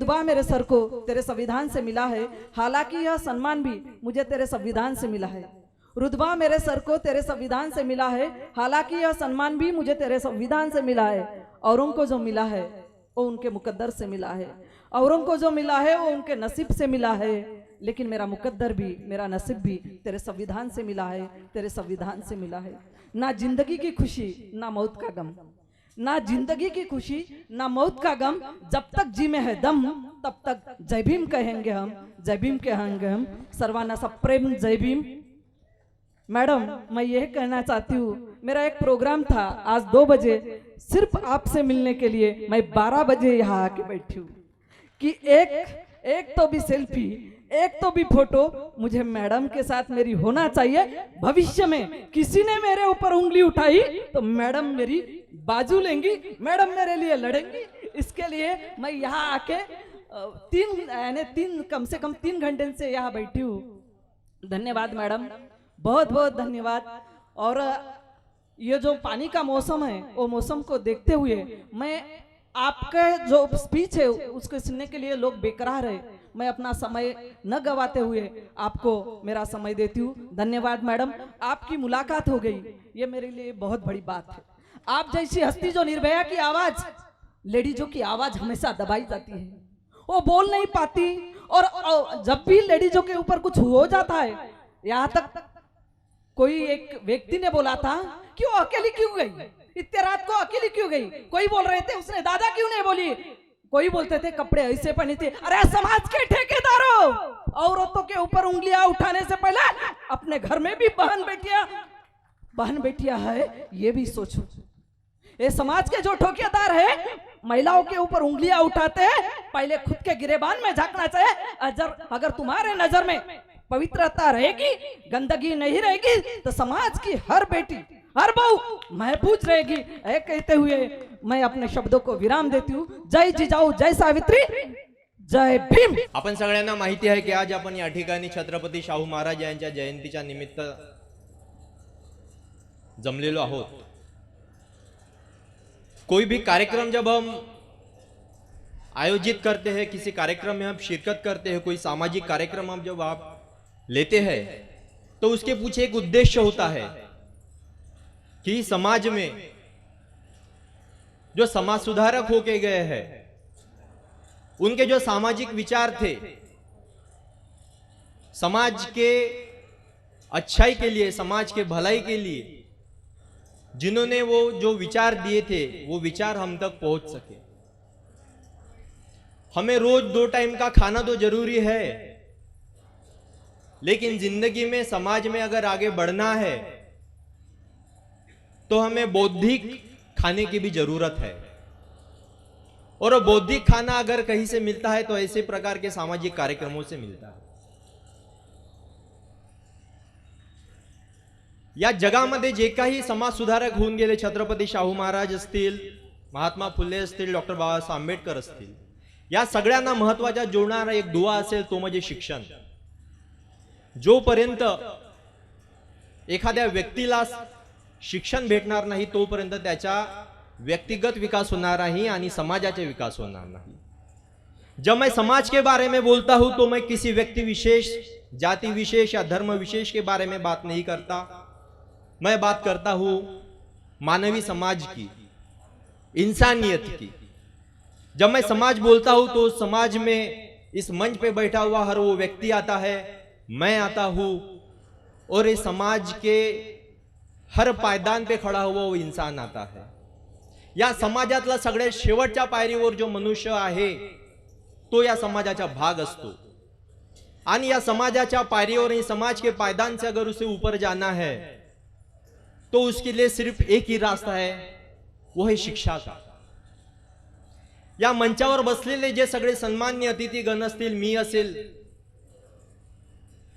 रुतबा मेरे सर को तेरे संविधान से मिला है, हालांकि यह सम्मान भी मुझे तेरे संविधान से मिला है। रुतबा मेरे सर को तेरे संविधान से मिला है, हालांकि यह सम्मान भी मुझे तेरे संविधान से मिला है। औरों को जो मिला है वो उनके मुकद्दर से मिला है, औरों को जो मिला है वो उनके नसीब से मिला है, लेकिन मेरा मुकद्दर भी मेरा नसीब भी तेरे संविधान से मिला है, तेरे संविधान से मिला है। ना जिंदगी की खुशी ना मौत का गम, ना जिंदगी की खुशी ना मौत का गम, जब तक जी में है दम तब तक जय भीम कहेंगे हम, जय भीम कहेंगे हम। सर्वाना सब प्रेम जय भीम। मैडम, मैं यह कहना चाहती हूँ, मेरा एक प्रोग्राम था आज 2 बजे, सिर्फ आपसे मिलने के लिए मैं 12 बजे यहाँ आके बैठी हूँ कि एक तो भी सेल्फी, एक तो भी फोटो मुझे मैडम के साथ मेरी होना चाहिए। भविष्य में किसी ने मेरे ऊपर उंगली उठाई तो मैडम मेरी बाजू लेंगी, मैडम मेरे लिए लड़ेंगी। इसके लिए मैं यहाँ आके कम से कम 3 घंटे से यहाँ बैठी हूँ। धन्यवाद मैडम, बहुत बहुत धन्यवाद। और ये जो पानी का मौसम है वो मौसम को देखते हुए मैं आपका जो स्पीच है उसको सुनने के लिए लोग बेकरार है, मैं अपना समय न गवाते हुए आपको मेरा समय देती हूँ। धन्यवाद मैडम, आपकी मुलाकात हो गई, ये मेरे लिए बहुत बड़ी बात है। आप जैसी हस्ती जो निर्भया की आवाज, लेडीजों की आवाज हमेशा दबाई जाती है, वो बोल नहीं पाती, और जब भी लेडीजों के ऊपर कुछ हो जाता है, यहाँ तक कोई एक व्यक्ति ने बोला था कि वो अकेली क्यों गई, इतने रात को अकेली क्यों गई। कोई बोल रहे थे उसने दादा क्यों नहीं बोली, कोई बोलते थे कपड़े ऐसे पहने थे। अरे समाज के ठेकेदारों, औरतों के ऊपर उंगलियां उठाने से पहले अपने घर में भी बहन बेटियां है, ये भी सोचो। ये समाज के जो ठेकेदार है, महिलाओं के ऊपर उंगलियां उठाते हैं, पहले खुद के गिरेबान में झांकना चाहिए। अगर तुम्हारे नजर में पवित्रता रहेगी, गंदगी नहीं रहेगी, तो समाज की हर बेटी हर बहू महफूज रहेगी। कहते हुए मैं अपने शब्दों को विराम देती हूँ। जय जिजाऊ, जय सावित्री, जय भीम। आपण सगळ्यांना माहिती आहे की आज आपण या ठिकाणी छत्रपती शाहू महाराज यांच्या जयंतीच्या निमित्त जमलेलो आहोत। कोई भी कार्यक्रम जब हम आयोजित करते हैं, किसी कार्यक्रम में हम शिरकत करते हैं, कोई सामाजिक कार्यक्रम हम जब आप लेते हैं, तो उसके पीछे एक उद्देश्य होता है कि समाज में जो समाज सुधारक होके गए हैं, उनके जो सामाजिक विचार थे, समाज के अच्छाई के लिए, समाज के भलाई के लिए जिन्होंने वो जो विचार दिए थे, वो विचार हम तक पहुंच सके। हमें रोज 2 टाइम का खाना तो जरूरी है, लेकिन जिंदगी में, समाज में अगर आगे बढ़ना है तो हमें बौद्धिक खाने की भी जरूरत है। और वो बौद्धिक खाना अगर कहीं से मिलता है तो ऐसे प्रकार के सामाजिक कार्यक्रमों से मिलता है। या जगामध्ये जे काही समाज सुधारक होऊन गेले, छत्रपती शाहू महाराज असतील, महात्मा फुले असतील, डॉक्टर बाबासाहेब आंबेडकर असतील, या सगळ्यांना महत्वाचा जोडणारा एक दुवा असेल तो म्हणजे शिक्षण। जोपर्यंत एखाद्या व्यक्तीला शिक्षण भेटणार नाही तोपर्यंत त्याचा व्यक्तिगत विकास होणार नाही आणि समाजाचा विकास होणार नहीं। जब मैं समाज के बारे में बोलता हूं तो मैं किसी व्यक्ति विशेष, जाति विशेष या धर्म विशेष के बारे में बात नहीं करता। मैं बात करता हूं मानवी समाज की, इंसानियत की। जब मैं समाज बोलता हूं तो समाज में इस मंच पे बैठा हुआ हर वो व्यक्ति आता है, मैं आता हूं, और इस समाज के हर पायदान पे खड़ा हुआ वो इंसान आता है। या समाजातला सगळ्यात शेवटच्या पायरीवर जो मनुष्य आहे तो या समाजाचा भाग असतो, आणि या समाजाच्या पायरीवर ही समाज के पायदान से अगर उसे ऊपर जाना है तो उसके लिए सिर्फ एक ही रास्ता है, वो है शिक्षा का। या मंचावर बसलेले जे सगळे सन्मान्य अतिथीगण असतील, मी असेल,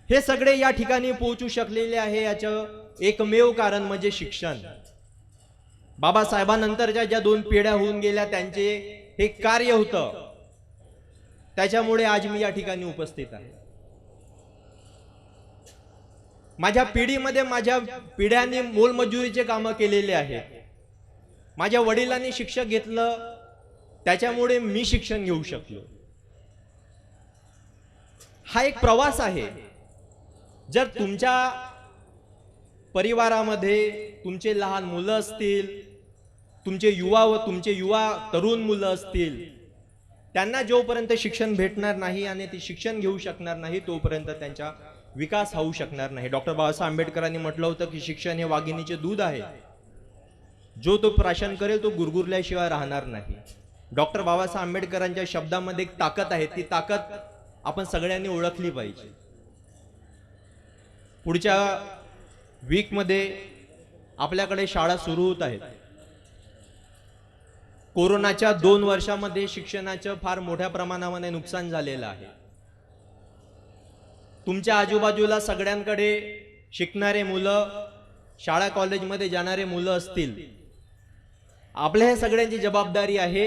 हे सगळे या ठिकाणी पोहोचू शकलेले आहे, याचं एकमेव कारण म्हणजे शिक्षण। बाबासाहेबांनंतरच्या ज्या 2 पिढ्या होऊन गेल्या त्यांचे हे कार्य होतं, त्याच्यामुळे आज मी या ठिकाणी उपस्थित आहे। माझ्या पिढीमध्ये माझ्या पिढ्यांनी मोलमजुरीचे कामं केलेले आहेत। माझ्या वडिलांनी शिक्षक घेतलं, त्याच्यामुळे मी शिक्षण घेऊ शकलो। हा एक प्रवास आहे. जर तुमच्या परिवारामध्ये तुमचे लहान मुलं असतील, तुमचे युवा तरुण मुलं असतील, त्यांना जोपर्यंत शिक्षण भेटणार नाही आणि ते शिक्षण घेऊ शकणार नाही तोपर्यंत त्यांचा विकास होऊ शकणार नाही. डॉक्टर बाबासाहेब आंबेडकरांनी म्हटलं होतं की शिक्षण हे वाघिणीचे दूध आहे, जो तो प्राशन करेल तो गुरगुरल्याशिवाय राहणार नाही. डॉक्टर बाबासाहेब आंबेडकरांच्या शब्दामध्ये एक ताकद आहे, ती ताकद आपण सगळ्यांनी ओळखली पाहिजे. पुढच्या वीकमध्ये आपल्याकडे शाळा सुरू होत आहेत. कोरोनाच्या 2 वर्षामध्ये शिक्षणाचं फार मोठ्या प्रमाणामध्ये नुकसान झालेलं आहे. तुमच्या आजूबाजूला सगळ्यांकडे शिकणारे मुलं, शाळा कॉलेजमध्ये जाणारे मुलं असतील. आपल्या हे सगळ्यांची जबाबदारी आहे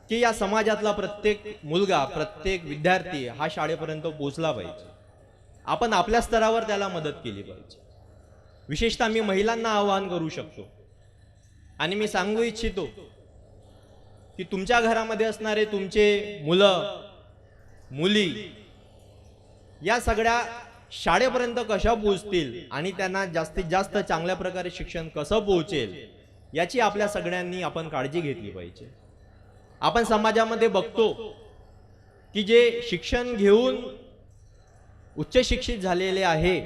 की या समाजातला प्रत्येक मुलगा, प्रत्येक विद्यार्थी हा शाळेपर्यंत पोहोचला पाहिजे. आपण आपल्या स्तरावर त्याला मदत केली पाहिजे. विशेषतः मी महिलांना आवाहन करू शकतो आणि मी सांगू इच्छितो की तुमच्या घरामध्ये असणारे तुमचे मुलं मुली या सगळ्या शाळेपर्यंत कशा पोहोचतील आणि त्यांना जास्तीत जास्त चांगल्या प्रकारे शिक्षण कसं पोहोचेल याची आपल्या सगळ्यांनी आपण काळजी घेतली पाहिजे. आपण समाजामध्ये बघतो की जे शिक्षण घेऊन उच्च शिक्षित झालेले आहे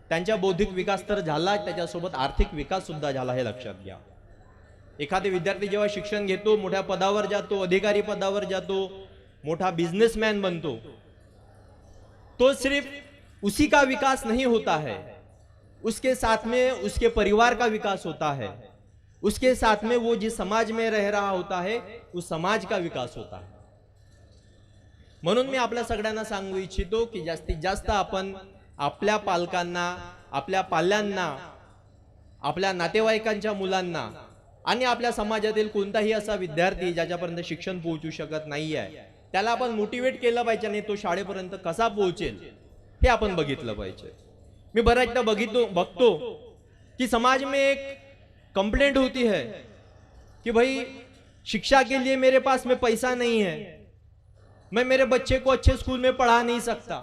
त्यांचा बौद्धिक विकास तर झाला, त्याच्यासोबत आर्थिक विकास सुद्धा झाला, हे लक्षात घ्या. एखादे विद्यार्थी जेव्हा शिक्षण घेतो, मोठ्या पदावर जातो, अधिकारी पदावर जातो, मोठा बिजनेसमैन बनतो, तो सिर्फ उसी का विकास नहीं होता है, उसके साथ में उसके परिवार का विकास होता है, उसके साथ में वो जिस समाज में रह रहा होता है उस समाज का विकास होता है. म्हणून मी आपल्या सगळ्यांना सांगू इच्छितो की जास्तीत जास्त आपण आपल्या पालकांना, आपल्या पाल्यांना, आपल्या नातेवाईकांच्या मुलांना आणि आपल्या समाजातील कोणताही असा विद्यार्थी ज्याच्यापर्यंत शिक्षण पोहोचू शकत नाही आहे त्याला आपण मोटिवेट केलं पाहिजे आणि तो शाळेपर्यंत कसा पोहोचेल हे आपण बघितलं पाहिजे. मी बऱ्याचदा बघतो की समाज में एक कंप्लेंट होती है कि भाई शिक्षा के लिए मेरे पास में पैसा नहीं है, मैं मेरे बच्चे को अच्छे स्कूल में पढ़ा नहीं सकता.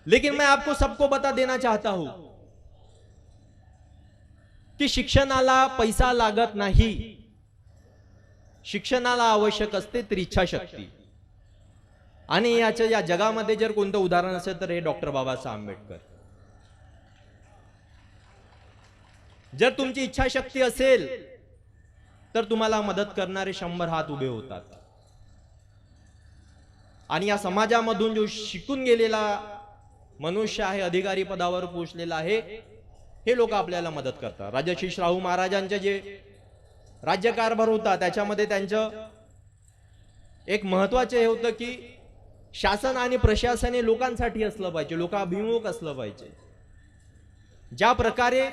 लेकिन मैं आपको सबको बता देना चाहता हूं की शिक्षणाला पैसा लागत नाही. शिक्षणाला आवश्यक असते तर इच्छाशक्ती. आणि या जगामध्ये जर कोणतं उदाहरण असेल तर हे डॉक्टर बाबासाहेब आंबेडकर. जर तुमची इच्छाशक्ती असेल तर तुम्हाला मदत करणारे 100 हात उभे होतात. आणि या समाजामधून जो शिकून गेलेला मनुष्य आहे, अधिकारी पदावर पोहोचलेला आहे, हे लोक आपल्याला मदत करतात. राजर्षी शाहू महाराजांचे जे राज्यकारभार होता त्याच्यामध्ये त्यांचं एक महत्वाचे हे होतं की शासन आणि प्रशासन हे लोकांसाठी असलं पाहिजे, लोकाभिमुख असलं पाहिजे. ज्या प्रकारे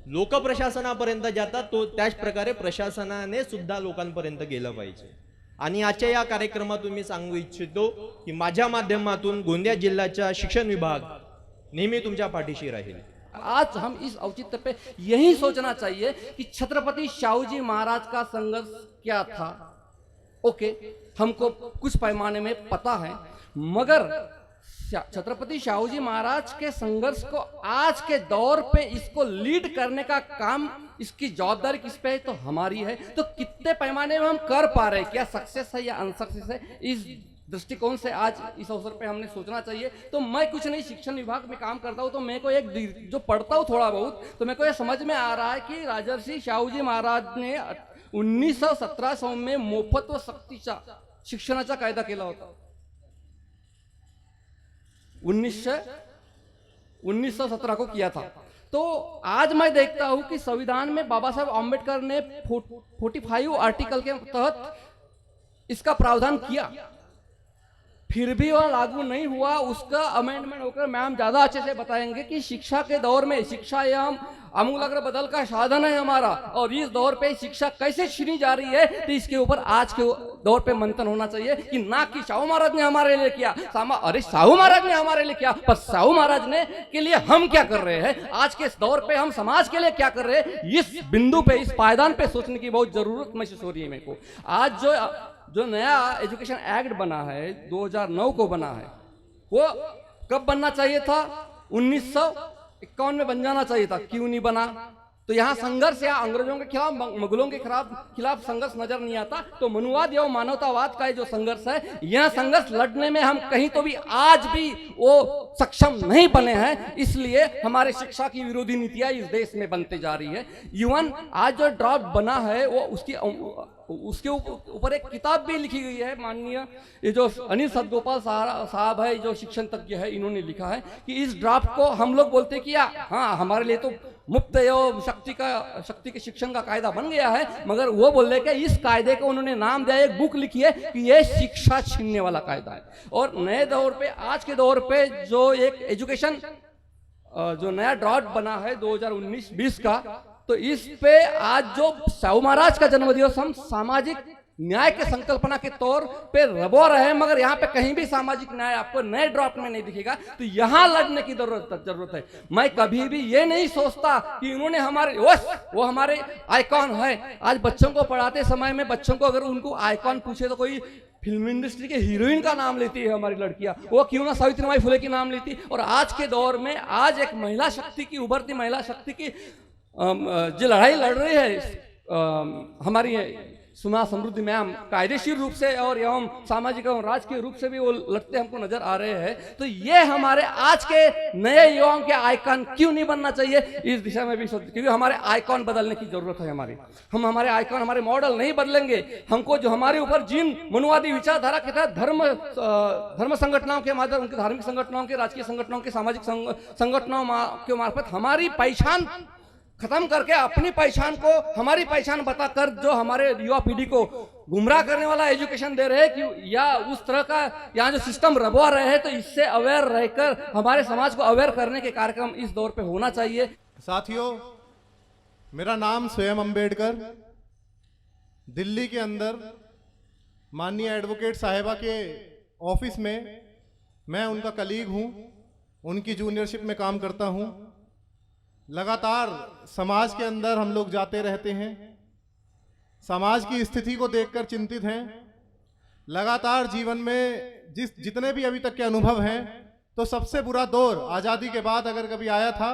लोक प्रशासनापर्यंत जातात तो त्याच प्रकारे प्रशासनाने सुद्धा लोकांपर्यंत गेलं पाहिजे. आणि आजच्या या कार्यक्रमातून मी सांगू इच्छितो की माझ्या माध्यमातून गोंदिया जिल्ह्याचा शिक्षण विभाग नेहमी तुमच्या पाठीशी राहील. आज हम इस औचित्य पे यही सोचना चाहिए कि छत्रपति शाहूजी महाराज का संघर्ष क्या था. ओके, हमको कुछ पैमाने में पता है, मगर छत्रपति शाहूजी महाराज के संघर्ष को आज के दौर पे इसको लीड करने का काम, इसकी जवाबदारी किस पे है? तो हमारी है. तो कितने पैमाने में हम कर पा रहे हैं, क्या सक्सेस है या अनसक्सेस है, इस दृष्टिकोण से आज इस अवसर पे हमने सोचना चाहिए. तो मैं कुछ नहीं, शिक्षण विभाग में काम करता हूँ, तो मेरे को एक जो पढ़ता हूँ थोड़ा बहुत, तो मेरे को ये समझ में आ रहा है कि राजर्षि शाहूजी महाराज ने 1917 में मोफत व सक्तीचा शिक्षणाचा कायदा केला होता. 1917 को किया था. तो आज मैं देखता हूं कि संविधान में बाबा साहब आम्बेडकर ने 45 आर्टिकल के तहत इसका प्रावधान किया, फिर भी वह लागू नहीं हुआ. उसका अमेंडमेंट होकर मैम ज्यादा अच्छे से बताएंगे कि शिक्षा के दौर में शिक्षा यह आमूलाग्र बदल का साधन है हमारा, और इस दौर पे शिक्षा कैसे छीनी जा रही है, तो इसके ऊपर आज के दौर पे मंथन होना चाहिए. कि ना कि शाहू महाराज ने हमारे लिए किया, अरे शाहू महाराज ने हमारे लिए किया, पर शाहू महाराज ने के लिए हम क्या कर रहे हैं, आज के इस दौर पे हम समाज के लिए क्या कर रहे हैं, इस बिंदु पे, इस पायदान पे सोचने की बहुत जरूरत महसूस हो रही है मेरे को. आज जो नया एजुकेशन एक्ट बना है 2009 को बना है, वो कब बनना चाहिए था? 1951 में बन जाना चाहिए था। क्यों नहीं बना? तो यहाँ संघर्ष या अंग्रेजों के खिलाफ, मुगलों के खिलाफ संघर्ष नजर नहीं आता। तो मनुवाद एवं मानवतावाद का जो संघर्ष है, यह संघर्ष लड़ने में हम कहीं तो भी आज भी वो सक्षम नहीं बने हैं। इसलिए हमारे शिक्षा की विरोधी नीतियां इस देश में बनती जा रही है। इवन आज जो ड्राफ्ट बना है वो उसके ऊपर एक किताब भी लिखी गई है। माननीय ये जो अनिल सतगोपाल साहब है, जो शिक्षण तज्ञ है, इन्होंने लिखा है कि इस ड्राफ्ट को हम लोग बोलते हैं कि हाँ हमारे लिए तो मुफ्त एवं शक्ति के शिक्षण का कायदा बन गया है, मगर वो बोल रहे कि इस कायदे को उन्होंने नाम दिया, एक बुक लिखी है कि ये शिक्षा छीनने वाला कायदा है। और नए दौर पे, आज के दौर पे जो एक एजुकेशन जो नया ड्राफ्ट बना है 2019-20 का, तो इस पे आज जो साहू महाराज का जन्मदिवस हम सामाजिक न्याय के संकल्पना के तौर पे रबो रहे हैं, मगर यहाँ पे कहीं भी सामाजिक न्याय आपको नए ड्राफ्ट में नहीं दिखेगा। तो यहाँ लड़ने की जरूरत है। मैं कभी भी ये नहीं सोचता कि इन्होंने हमारे वो हमारे आइकॉन है। आज बच्चों को पढ़ाते समय में बच्चों को अगर उनको आइकॉन पूछे तो कोई फिल्म इंडस्ट्री के हीरोइन का नाम लेती है हमारी लड़कियां, वो क्यों ना सावित्रीबाई फुले की नाम लेती। और आज के दौर में आज एक महिला शक्ति की, उभरती महिला शक्ति की जो लड़ाई लड़ रही है हमारी सुमा समृद्धि मैम, कायदेशीर रूप से और एवं सामाजिक एवं राजकीय रूप से भी वो लड़ते हमको नजर आ रहे हैं। तो ये हमारे आज के नए युवाओं के आइकॉन क्यों नहीं बनना चाहिए, इस दिशा में भी सोच, क्योंकि हमारे आइकॉन बदलने की जरूरत है। हम हमारे आइकॉन, हमारे मॉडल नहीं बदलेंगे। हमको जो हमारे ऊपर जिन मनुवादी विचारधारा के तहत धर्म संगठनों के माध्यम, उनके धार्मिक संगठनों के, राजकीय संगठनों के, सामाजिक संगठनों के मार्फत हमारी पहचान खत्म करके अपनी पहचान को, हमारी पहचान बताकर जो हमारे युवा पीढ़ी को गुमराह करने वाला एजुकेशन दे रहे हैं कि या उस तरह का यहाँ जो सिस्टम रबवा रहे हैं, तो इससे अवेयर रहकर हमारे समाज को अवेयर करने के कार्यक्रम इस दौर पे होना चाहिए। साथियों, मेरा नाम स्वयं अंबेडकर, दिल्ली के अंदर माननीय एडवोकेट साहिबा के ऑफिस में मैं उनका कलीग हूँ, उनकी जूनियरशिप में काम करता हूँ। लगातार समाज के अंदर हम लोग जाते रहते हैं, समाज की स्थिति को देखकर चिंतित हैं। लगातार जीवन में जितने भी अभी तक के अनुभव हैं, तो सबसे बुरा दौर आज़ादी के बाद अगर कभी आया था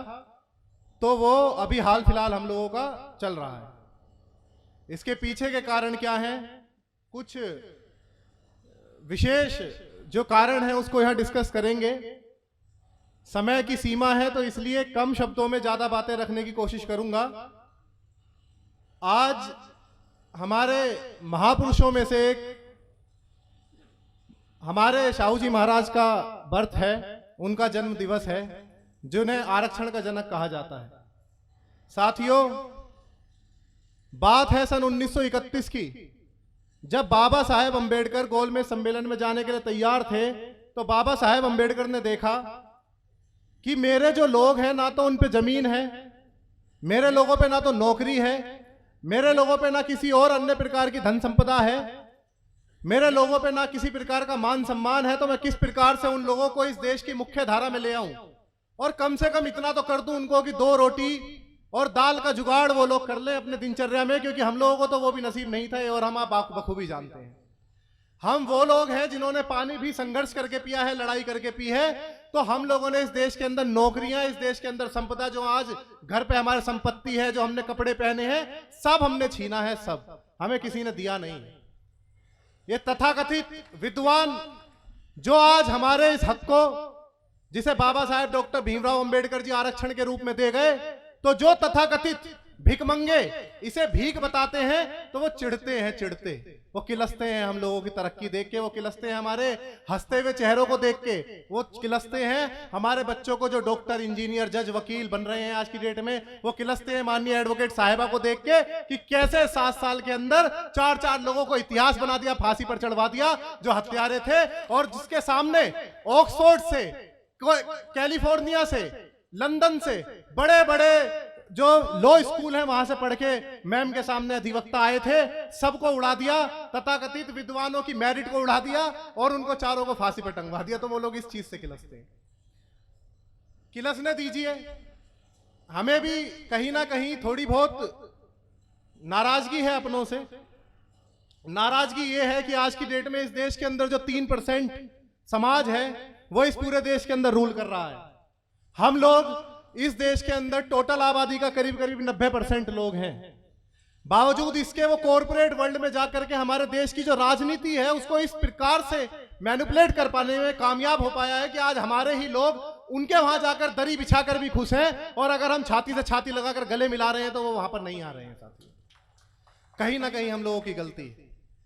तो वो अभी हाल फिलहाल हम लोगों का चल रहा है। इसके पीछे के कारण क्या हैं, कुछ विशेष जो कारण है उसको यहाँ डिस्कस करेंगे। समय की सीमा है तो इसलिए कम शब्दों में ज्यादा बातें रखने की कोशिश करूंगा। आज हमारे महापुरुषों में से एक हमारे शाहू जी महाराज का बर्थ है, उनका जन्म दिवस है, जिन्हें आरक्षण का जनक कहा जाता है। साथियों, बात है सन 1931 की, जब बाबा साहेब अंबेडकर गोलमेज सम्मेलन में जाने के लिए तैयार थे, तो बाबा साहेब अंबेडकर ने देखा कि मेरे जो लोग हैं ना तो उन पे जमीन है, मेरे लोगों पे ना तो नौकरी है, मेरे लोगों पे ना किसी और अन्य प्रकार की धन संपदा है, मेरे लोगों पे ना किसी प्रकार का मान सम्मान है, तो मैं किस प्रकार से उन लोगों को इस देश की मुख्य धारा में ले आऊं और कम से कम इतना तो कर दूं उनको कि 2 रोटी और दाल का जुगाड़ वो लोग कर लें अपने दिनचर्या में, क्योंकि हम लोगों को तो वो भी नसीब नहीं था और हम आप बखूबी जानते हैं। हम वो लोग हैं जिन्होंने पानी भी संघर्ष करके पिया है, लड़ाई करके पी है। तो हम लोगों ने इस देश के अंदर नौकरियां, इस देश के अंदर संपदा, जो आज घर पे हमारे संपत्ति है, जो हमने कपड़े पहने हैं, सब हमने छीना है, सब हमें किसी ने दिया नहीं। ये तथाकथित विद्वान जो आज हमारे इस हक को, जिसे बाबा साहेब डॉक्टर भीमराव अंबेडकर जी आरक्षण के रूप में दे गए, तो जो तथाकथित भिखमंगे इसे भीख बताते हैं, तो वो चिढ़ते, वो किलसते हैं हम लोगों की तरक्की देख के, वो किलसते हैं हमारे हंसते हुए चेहरों को देख के, वो किलसते हैं हमारे बच्चों को जो डॉक्टर, इंजीनियर, जज, वकील बन रहे हैं आज की डेट में, वो किलसते हैं माननीय एडवोकेट साहिबा को देख के कि कैसे 7 साल के अंदर 4 लोगों को इतिहास बना दिया, फांसी पर चढ़वा दिया, जो हत्यारे थे, और जिसके सामने ऑक्सफोर्ड से, कैलिफोर्निया से, लंदन से बड़े बड़े जो लॉ स्कूल है वहां से पढ़ के मैम के सामने अधिवक्ता आए थे, सबको उड़ा दिया, तथाकथित विद्वानों की मेरिट को उड़ा दिया और उनको चारों को फांसी पर टंगवा दिया। तो वो लोग इस चीज से किलसते हैं। किलसने दीजिए, हमें भी कहीं ना कहीं थोड़ी बहुत नाराजगी है अपनों से। नाराजगी ये है कि आज की डेट में इस देश के अंदर जो 3% समाज है वो इस पूरे देश के अंदर रूल कर रहा है। हम लोग इस देश के अंदर टोटल आबादी का करीब करीब 90% लोग हैं। बावजूद इसके वो कॉरपोरेट वर्ल्ड में जाकर के हमारे देश की जो राजनीति है उसको इस प्रकार से मैनिपुलेट कर पाने में कामयाब हो पाया है कि आज हमारे ही लोग उनके वहां जाकर दरी बिछाकर भी खुश हैं, और अगर हम छाती से छाती लगाकर गले मिला रहे हैं तो वो वहां पर नहीं आ रहे हैं। साथियों, कहीं ना कहीं हम लोगों की गलती।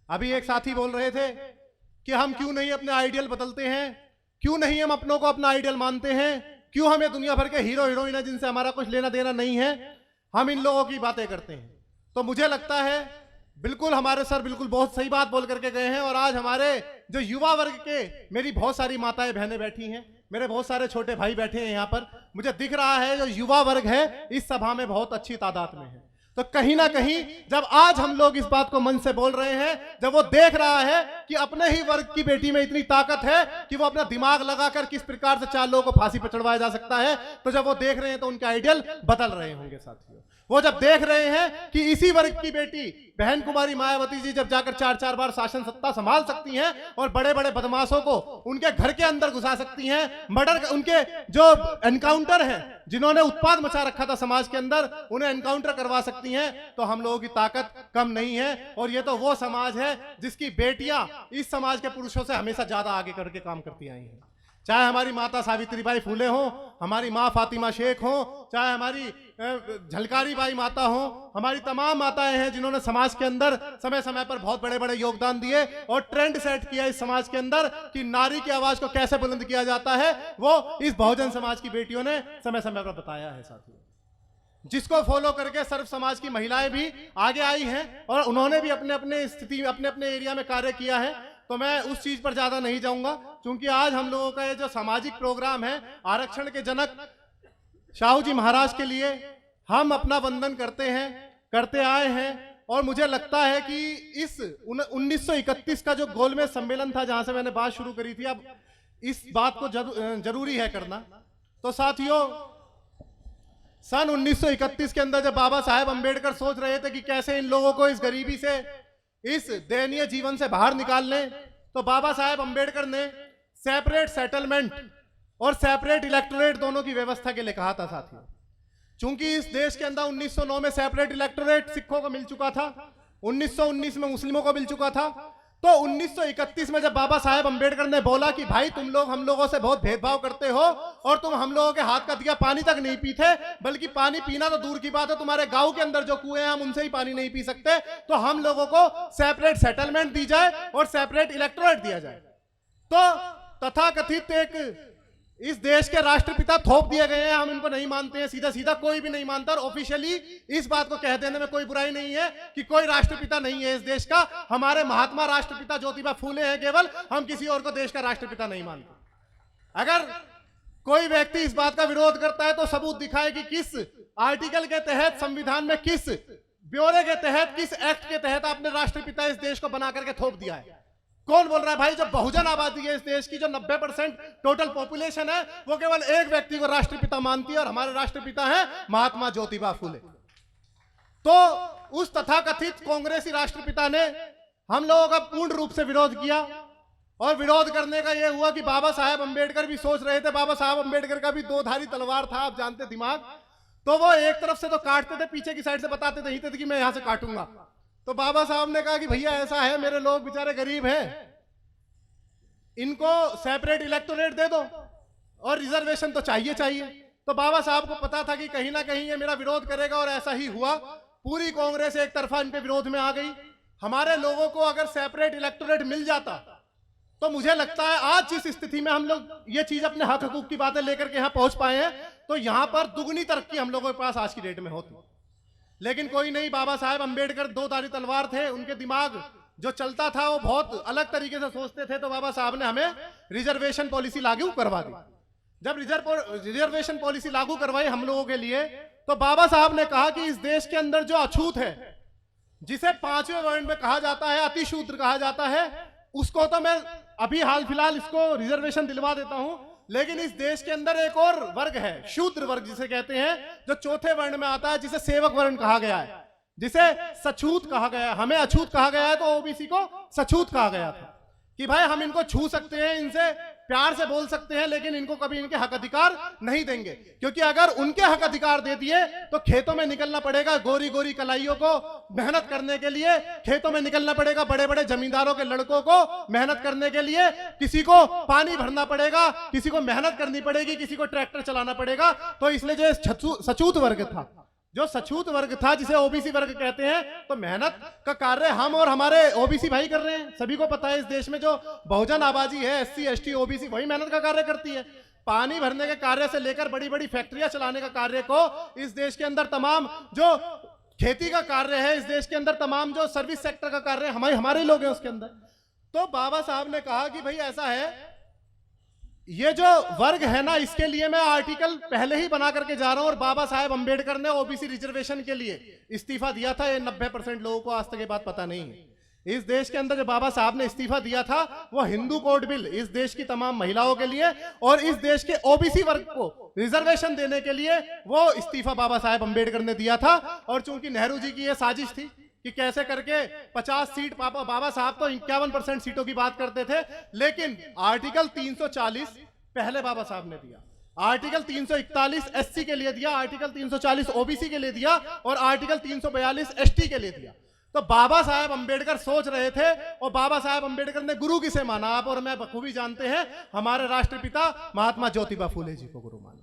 अभी एक साथी बोल रहे थे कि हम क्यों नहीं अपने आइडियल बदलते हैं, क्यों नहीं हम अपनों को अपना आइडियल मानते हैं, क्यों हमें दुनिया भर के हीरो हीरोइन है जिनसे हमारा कुछ लेना देना नहीं है, हम इन लोगों की बातें करते हैं। तो मुझे लगता है बिल्कुल हमारे सर बिल्कुल बहुत सही बात बोल करके गए हैं। और आज हमारे जो युवा वर्ग के, मेरी बहुत सारी माताएं बहनें बैठी हैं, मेरे बहुत सारे छोटे भाई बैठे हैं यहाँ पर, मुझे दिख रहा है जो युवा वर्ग है इस सभा में बहुत अच्छी तादाद में है। तो कहीं ना कहीं जब आज हम लोग इस बात को मन से बोल रहे हैं, जब वो देख रहा है कि अपने ही वर्ग की बेटी में इतनी ताकत है कि वो अपना दिमाग लगाकर किस प्रकार से 4 लोगों को फांसी पर चढ़वाया जा सकता है, तो जब वो देख रहे हैं तो उनके आइडियल बदल रहे होंगे। साथियों, वो जब देख रहे हैं कि इसी वर्ग की बेटी बहन कुमारी मायावती जी जब जाकर 4-4 बार शासन सत्ता संभाल सकती हैं और बड़े बड़े बदमाशों को उनके घर के अंदर घुसा सकती हैं, मर्डर, उनके जो एनकाउंटर हैं, जिन्होंने उत्पाद मचा रखा था समाज के अंदर, उन्हें एनकाउंटर करवा सकती हैं, तो हम लोगों की ताकत कम नहीं है। और ये तो वो समाज है जिसकी बेटियां इस समाज के पुरुषों से हमेशा ज्यादा आगे करके काम करती आई हैं। चाहे हमारी माता सावित्रीबाई फूले हो, हमारी माँ फातिमा शेख हो, चाहे हमारी झलकारी बाई माता हो, हमारी तमाम माताएं हैं जिन्होंने समाज के अंदर समय समय पर बहुत बड़े बड़े योगदान दिए और ट्रेंड सेट किया इस समाज के अंदर कि नारी की आवाज को कैसे बुलंद किया जाता है, वो इस बहुजन समाज की बेटियों ने समय समय पर बताया है। साथियों, जिसको फॉलो करके सर्व समाज की महिलाएं भी आगे आई हैं और उन्होंने भी अपने अपने स्थिति, अपने अपने एरिया में कार्य किया है। तो मैं उस चीज पर ज्यादा नहीं जाऊंगा, क्योंकि आज हम लोगों का ये जो सामाजिक प्रोग्राम है, आरक्षण के जनक शाहू जी महाराज के लिए हम अपना वंदन करते हैं, करते आए हैं। और मुझे लगता है कि इस 1931 का जो गोलमेज सम्मेलन था, जहां से मैंने बात शुरू करी थी, अब इस बात को जरूरी है करना। तो साथियों, सन 1931 के अंदर जब बाबा साहेब अंबेडकर सोच रहे थे कि कैसे इन लोगों को इस गरीबी से, इस दयनीय जीवन से बाहर निकाल लें, तो बाबा साहेब अंबेडकर ने सेपरेट सेटलमेंट और सेपरेट इलेक्टोरेट दोनों की व्यवस्था के लिए कहा था। साथियों, चूंकि इस देश के अंदर 1909 में सेपरेट इलेक्टोरेट सिखों को मिल चुका था, 1919 में मुस्लिमों को मिल चुका था, तो 1931 में जब बाबा साहेब अंबेडकर ने बोला कि भाई तुम लोग हम लोगों से बहुत भेदभाव करते हो और तुम हम लोगों के हाथ का दिया पानी तक नहीं पीते, बल्कि पानी पीना तो दूर की बात है, तुम्हारे गांव के अंदर जो कुएं हैं हम उनसे ही पानी नहीं पी सकते, तो हम लोगों को सेपरेट सेटलमेंट दी जाए और सेपरेट इलेक्टोरेट दिया जाए। तो तथाकथित एक इस देश के राष्ट्रपिता थोप दिए गए हैं, हम इनको नहीं मानते हैं, सीधा सीधा कोई भी नहीं मानता। और ऑफिशियली इस बात को कह देने में कोई बुराई नहीं है कि कोई राष्ट्रपिता नहीं है इस देश का, हमारे महात्मा राष्ट्रपिता ज्योतिबा फूले हैं केवल, हम किसी और को देश का राष्ट्रपिता नहीं मानते। अगर कोई व्यक्ति इस बात का विरोध करता है तो सबूत दिखाए कि किस आर्टिकल के तहत, संविधान में किस ब्यौरे के तहत, किस एक्ट के तहत आपने राष्ट्रपिता इस देश को बना करके थोप दिया है। कौन बोल रहा है भाई? जब बहुजन आबादी है इस देश की, जो 90% टोटल पॉपुलेशन है, वो केवल एक व्यक्ति को राष्ट्रपिता मानती है और हमारे राष्ट्रपिता हैं महात्मा ज्योतिबा फूले। तो उस तथाकथित कांग्रेसी राष्ट्रपिता ने हम लोगों का पूर्ण रूप से विरोध किया, और विरोध करने का यह हुआ कि बाबा साहेब अंबेडकर भी सोच रहे थे, बाबा साहेब अंबेडकर का भी 2 धारी तलवार था, आप जानते दिमाग, तो वो एक तरफ से तो काटते थे, पीछे की साइड से बताते नहीं थे कि मैं यहां से काटूंगा। तो बाबा साहब ने कहा कि भैया ऐसा है, मेरे लोग बेचारे गरीब हैं, इनको सेपरेट इलेक्टोरेट दे दो और रिजर्वेशन तो चाहिए चाहिए। तो बाबा साहब को पता था कि कहीं ना कहीं ये मेरा विरोध करेगा, और ऐसा ही हुआ। पूरी कांग्रेस एक तरफा इनके विरोध में आ गई। हमारे लोगों को अगर सेपरेट इलेक्टोरेट मिल जाता तो मुझे लगता है आज जिस स्थिति में हम लोग ये चीज अपने हक हकूक की बातें लेकर के यहाँ पहुंच पाए हैं, तो यहां पर दुगनी तरक्की हम लोगों के पास आज की डेट में होती। लेकिन कोई नहीं, बाबा साहेब अंबेडकर 2 धारी तलवार थे, उनके दिमाग जो चलता था वो बहुत अलग तरीके से सोचते थे। तो बाबा साहब ने हमें रिजर्वेशन पॉलिसी लागू करवा दी। जब रिजर्वेशन पॉलिसी लागू करवाई हम लोगों के लिए, तो बाबा साहब ने कहा कि इस देश के अंदर जो अछूत है, जिसे 5वें वर्ण में कहा जाता है, अतिशूद्र कहा जाता है, उसको तो मैं अभी हाल फिलहाल इसको रिजर्वेशन दिलवा देता हूं। लेकिन इस देश के अंदर एक और वर्ग है, शूद्र वर्ग जिसे कहते हैं, जो 4थे वर्ण में आता है, जिसे सेवक वर्ण कहा गया है। जिसे सछूत कहा गया है। हमें अछूत कहा गया है तो ओबीसी को सछूत कहा गया था कि भाई हम इनको छू सकते हैं, इनसे प्यार से बोल सकते हैं, लेकिन इनको कभी इनके हक अधिकार नहीं देंगे, क्योंकि अगर उनके हक अधिकार दे दिए तो खेतों में निकलना पड़ेगा गोरी गोरी कलाइयों को मेहनत करने के लिए, खेतों में निकलना पड़ेगा बड़े बड़े जमींदारों के लड़कों को मेहनत करने के लिए, किसी को पानी भरना पड़ेगा, किसी को मेहनत करनी पड़ेगी, किसी को ट्रैक्टर चलाना पड़ेगा। तो इसलिए जो सछूत वर्ग था, जो सछूत वर्ग था, जिसे ओबीसी वर्ग कहते हैं, तो मेहनत का कार्य हम और हमारे ओबीसी भाई कर रहे हैं। सभी को पता है इस देश में जो बहुजन आबादी है, एससी एसटी ओबीसी, वही मेहनत का कार्य करती है। पानी भरने के कार्य से लेकर बड़ी बड़ी फैक्ट्रियां चलाने का कार्य को इस देश के अंदर, तमाम जो खेती का कार्य है इस देश के अंदर, तमाम जो सर्विस सेक्टर का कार्य है, हमारे लोग हैं उसके अंदर। तो बाबा साहब ने कहा कि भाई ऐसा है, ये जो वर्ग है ना, इसके लिए मैं आर्टिकल पहले ही बना करके जा रहा हूं। और बाबा साहेब अंबेडकर ने ओबीसी रिजर्वेशन के लिए इस्तीफा दिया था। ये 90% लोगों को आज तक ये बात पता नहीं है। इस देश के अंदर जो बाबा साहब ने इस्तीफा दिया था वो हिंदू कोड बिल, इस देश की तमाम महिलाओं के लिए और इस देश के ओबीसी वर्ग को रिजर्वेशन देने के लिए वो इस्तीफा बाबा साहेब अंबेडकर ने दिया था। और चूंकि नेहरू जी की ये साजिश थी कि कैसे करके 50 सीट, बाबा साहब तो 51% सीटों की बात करते थे, लेकिन आर्टिकल 340 पहले बाबा साहब ने दिया, आर्टिकल 341 एससी के लिए दिया, आर्टिकल 340 ओबीसी के लिए दिया और आर्टिकल 342 एसटी के लिए दिया। तो बाबा साहेब अंबेडकर सोच रहे थे, और बाबा साहेब अंबेडकर ने गुरु किसे माना? आप और मैं बखूबी जानते हैं, हमारे राष्ट्रपिता महात्मा ज्योतिबा फूले जी को गुरु माना।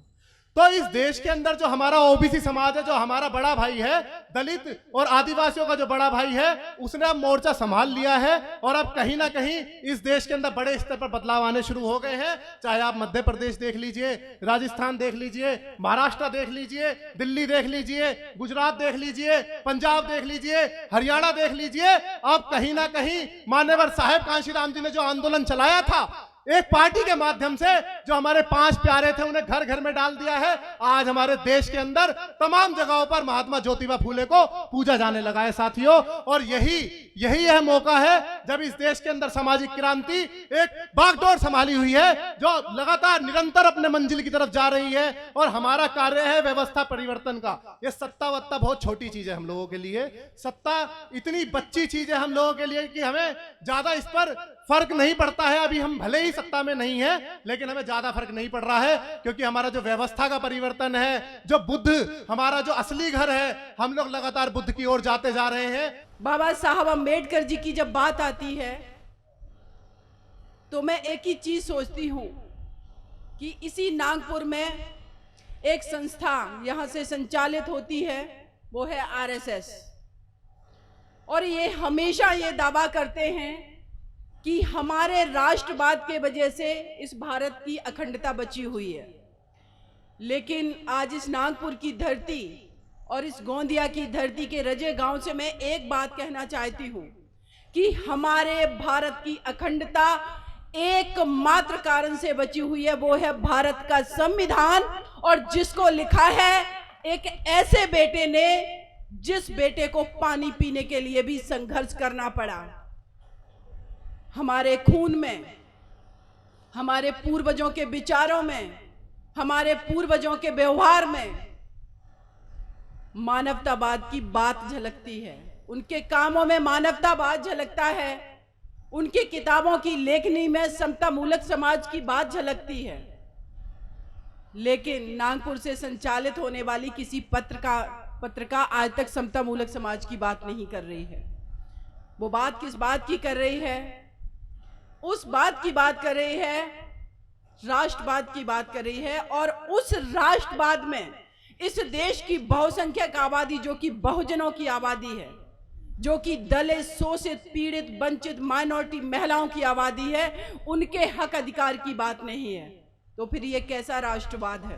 तो इस देश के अंदर जो हमारा ओबीसी समाज है, जो हमारा बड़ा भाई है, दलित और आदिवासियों का जो बड़ा भाई है, उसने अब मोर्चा संभाल लिया है। और अब कहीं ना कहीं इस देश के अंदर बड़े स्तर पर बदलाव आने शुरू हो गए हैं। चाहे आप मध्य प्रदेश देख लीजिए, राजस्थान देख लीजिए, महाराष्ट्र देख लीजिए, दिल्ली देख लीजिए, गुजरात देख लीजिए, पंजाब देख लीजिए, हरियाणा देख लीजिए। अब कहीं ना कहीं मान्यवर साहेब कांशीराम जी ने जो आंदोलन चलाया था, एक पार्टी के माध्यम से, जो हमारे 5 प्यारे थे उन्हें घर घर में डाल दिया है। आज हमारे देश के अंदर तमाम जगहों पर महात्मा ज्योतिबा फूले को पूजा जाने लगा है साथियों। और यही यह मौका है जब इस देश के अंदर सामाजिक क्रांति एक बागडोर संभाली हुई है, जो लगातार निरंतर अपने मंजिल की तरफ जा रही है। और हमारा कार्य है व्यवस्था परिवर्तन का। ये सत्ता वत्ता बहुत छोटी चीज है हम लोगों के लिए, सत्ता इतनी बच्ची चीज है हम लोगों के लिए कि हमें ज्यादा इस पर फर्क नहीं पड़ता है। अभी हम भले ही सत्ता में नहीं है, लेकिन हमें ज्यादा फर्क नहीं पड़ रहा है, क्योंकि हमारा जो व्यवस्था का परिवर्तन है, जो बुद्ध हमारा जो असली घर है, हम लोग लगातार बुद्ध की ओर जाते जा रहे हैं। बाबा साहब अंबेडकर जी की जब बात आती है तो मैं एक ही चीज सोचती हूं कि इसी नागपुर में एक संस्था यहां से संचालित होती है, वो है आरएसएस। और ये हमेशा ये दावा करते हैं कि हमारे राष्ट्रवाद के वजह से इस भारत की अखंडता बची हुई है। लेकिन आज इस नागपुर की धरती और इस गोंदिया की धरती के रजे गांव से मैं एक बात कहना चाहती हूं कि हमारे भारत की अखंडता एकमात्र कारण से बची हुई है, वो है भारत का संविधान। और जिसको लिखा है एक ऐसे बेटे ने जिस बेटे को पानी पीने के लिए भी संघर्ष करना पड़ा। हमारे खून में, हमारे पूर्वजों के विचारों में, हमारे पूर्वजों के व्यवहार में मानवतावाद की बात झलकती है। उनके कामों में मानवतावाद झलकता है, उनकी किताबों की लेखनी में समतामूलक समाज की बात झलकती है। लेकिन नागपुर से संचालित होने वाली किसी पत्रिका आज तक समतामूलक समाज की बात नहीं कर रही है। वो बात किस बात की कर रही है? उस बात की बात कर रही है, राष्ट्रवाद की बात कर रही है। और उस राष्ट्रवाद में इस देश की बहुसंख्यक आबादी, जो कि बहुजनों की आबादी है, जो कि दलित, शोषित, पीड़ित, वंचित, माइनॉरिटी, महिलाओं की आबादी है, उनके हक अधिकार की बात नहीं है। तो फिर ये कैसा राष्ट्रवाद है?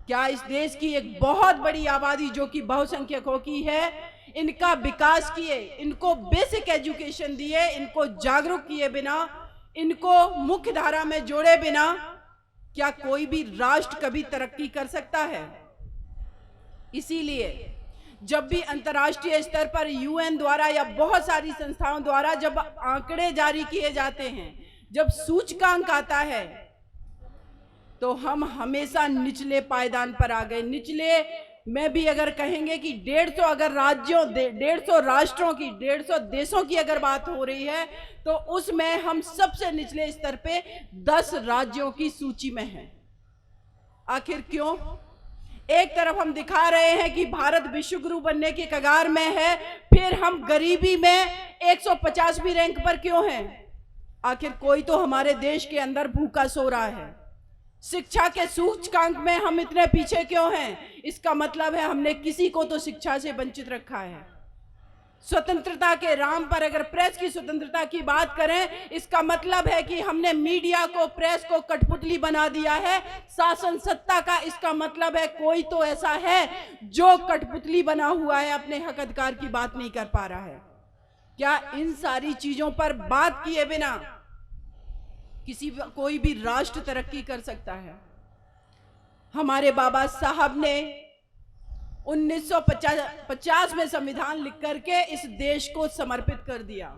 क्या इस देश की एक बहुत बड़ी आबादी जो कि बहुसंख्यकों की है, इनका विकास किए, इनको बेसिक एजुकेशन दिए, इनको जागरूक किए बिना, इनको मुख्य धारा में जोड़े बिना क्या कोई भी राष्ट्र कभी तरक्की कर सकता है? इसीलिए जब भी अंतर्राष्ट्रीय स्तर पर यूएन द्वारा या बहुत सारी संस्थाओं द्वारा जब आंकड़े जारी किए जाते हैं, जब सूचकांक आता है, तो हम हमेशा निचले पायदान पर आ गए, निचले मैं भी अगर कहेंगे कि 150 अगर राज्यों 150 राष्ट्रों की 150 देशों की अगर बात हो रही है तो उसमें हम सबसे निचले स्तर पे 10 राज्यों की सूची में हैं। आखिर क्यों? एक तरफ हम दिखा रहे हैं कि भारत विश्व गुरु बनने की कगार में है, फिर हम गरीबी में 150वीं रैंक पर क्यों हैं? आखिर कोई तो हमारे देश के अंदर भूखा सो रहा है। शिक्षा के सूचकांक में हम इतने पीछे क्यों हैं? इसका मतलब है हमने किसी को तो शिक्षा से वंचित रखा है। स्वतंत्रता के नाम पर अगर प्रेस की स्वतंत्रता की बात करें, इसका मतलब है कि हमने मीडिया को, प्रेस को कठपुतली बना दिया है। शासन सत्ता का इसका मतलब है कोई तो ऐसा है जो कठपुतली बना हुआ है, अपने हक अधिकार की बात नहीं कर पा रहा है। क्या इन सारी चीजों पर बात किए बिना कोई भी राष्ट्र तरक्की कर सकता है? हमारे बाबा साहब ने 1950 में संविधान लिख करके इस देश को समर्पित कर दिया।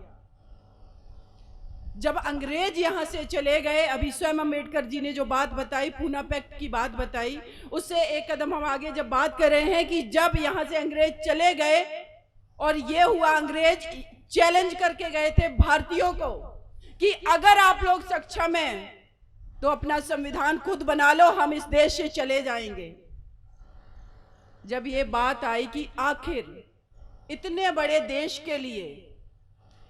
जब अंग्रेज यहां से चले गए, अभी स्वयं अम्बेडकर जी ने जो बात बताई, पूना पैक्ट की बात बताई, उससे एक कदम हम आगे जब बात कर रहे हैं कि जब यहां से अंग्रेज चले गए और ये हुआ, अंग्रेज चैलेंज करके गए थे भारतीयों को कि अगर आप लोग सक्षम हैं तो अपना संविधान खुद बना लो, हम इस देश से चले जाएंगे। जब ये बात आई कि आखिर इतने बड़े देश के लिए,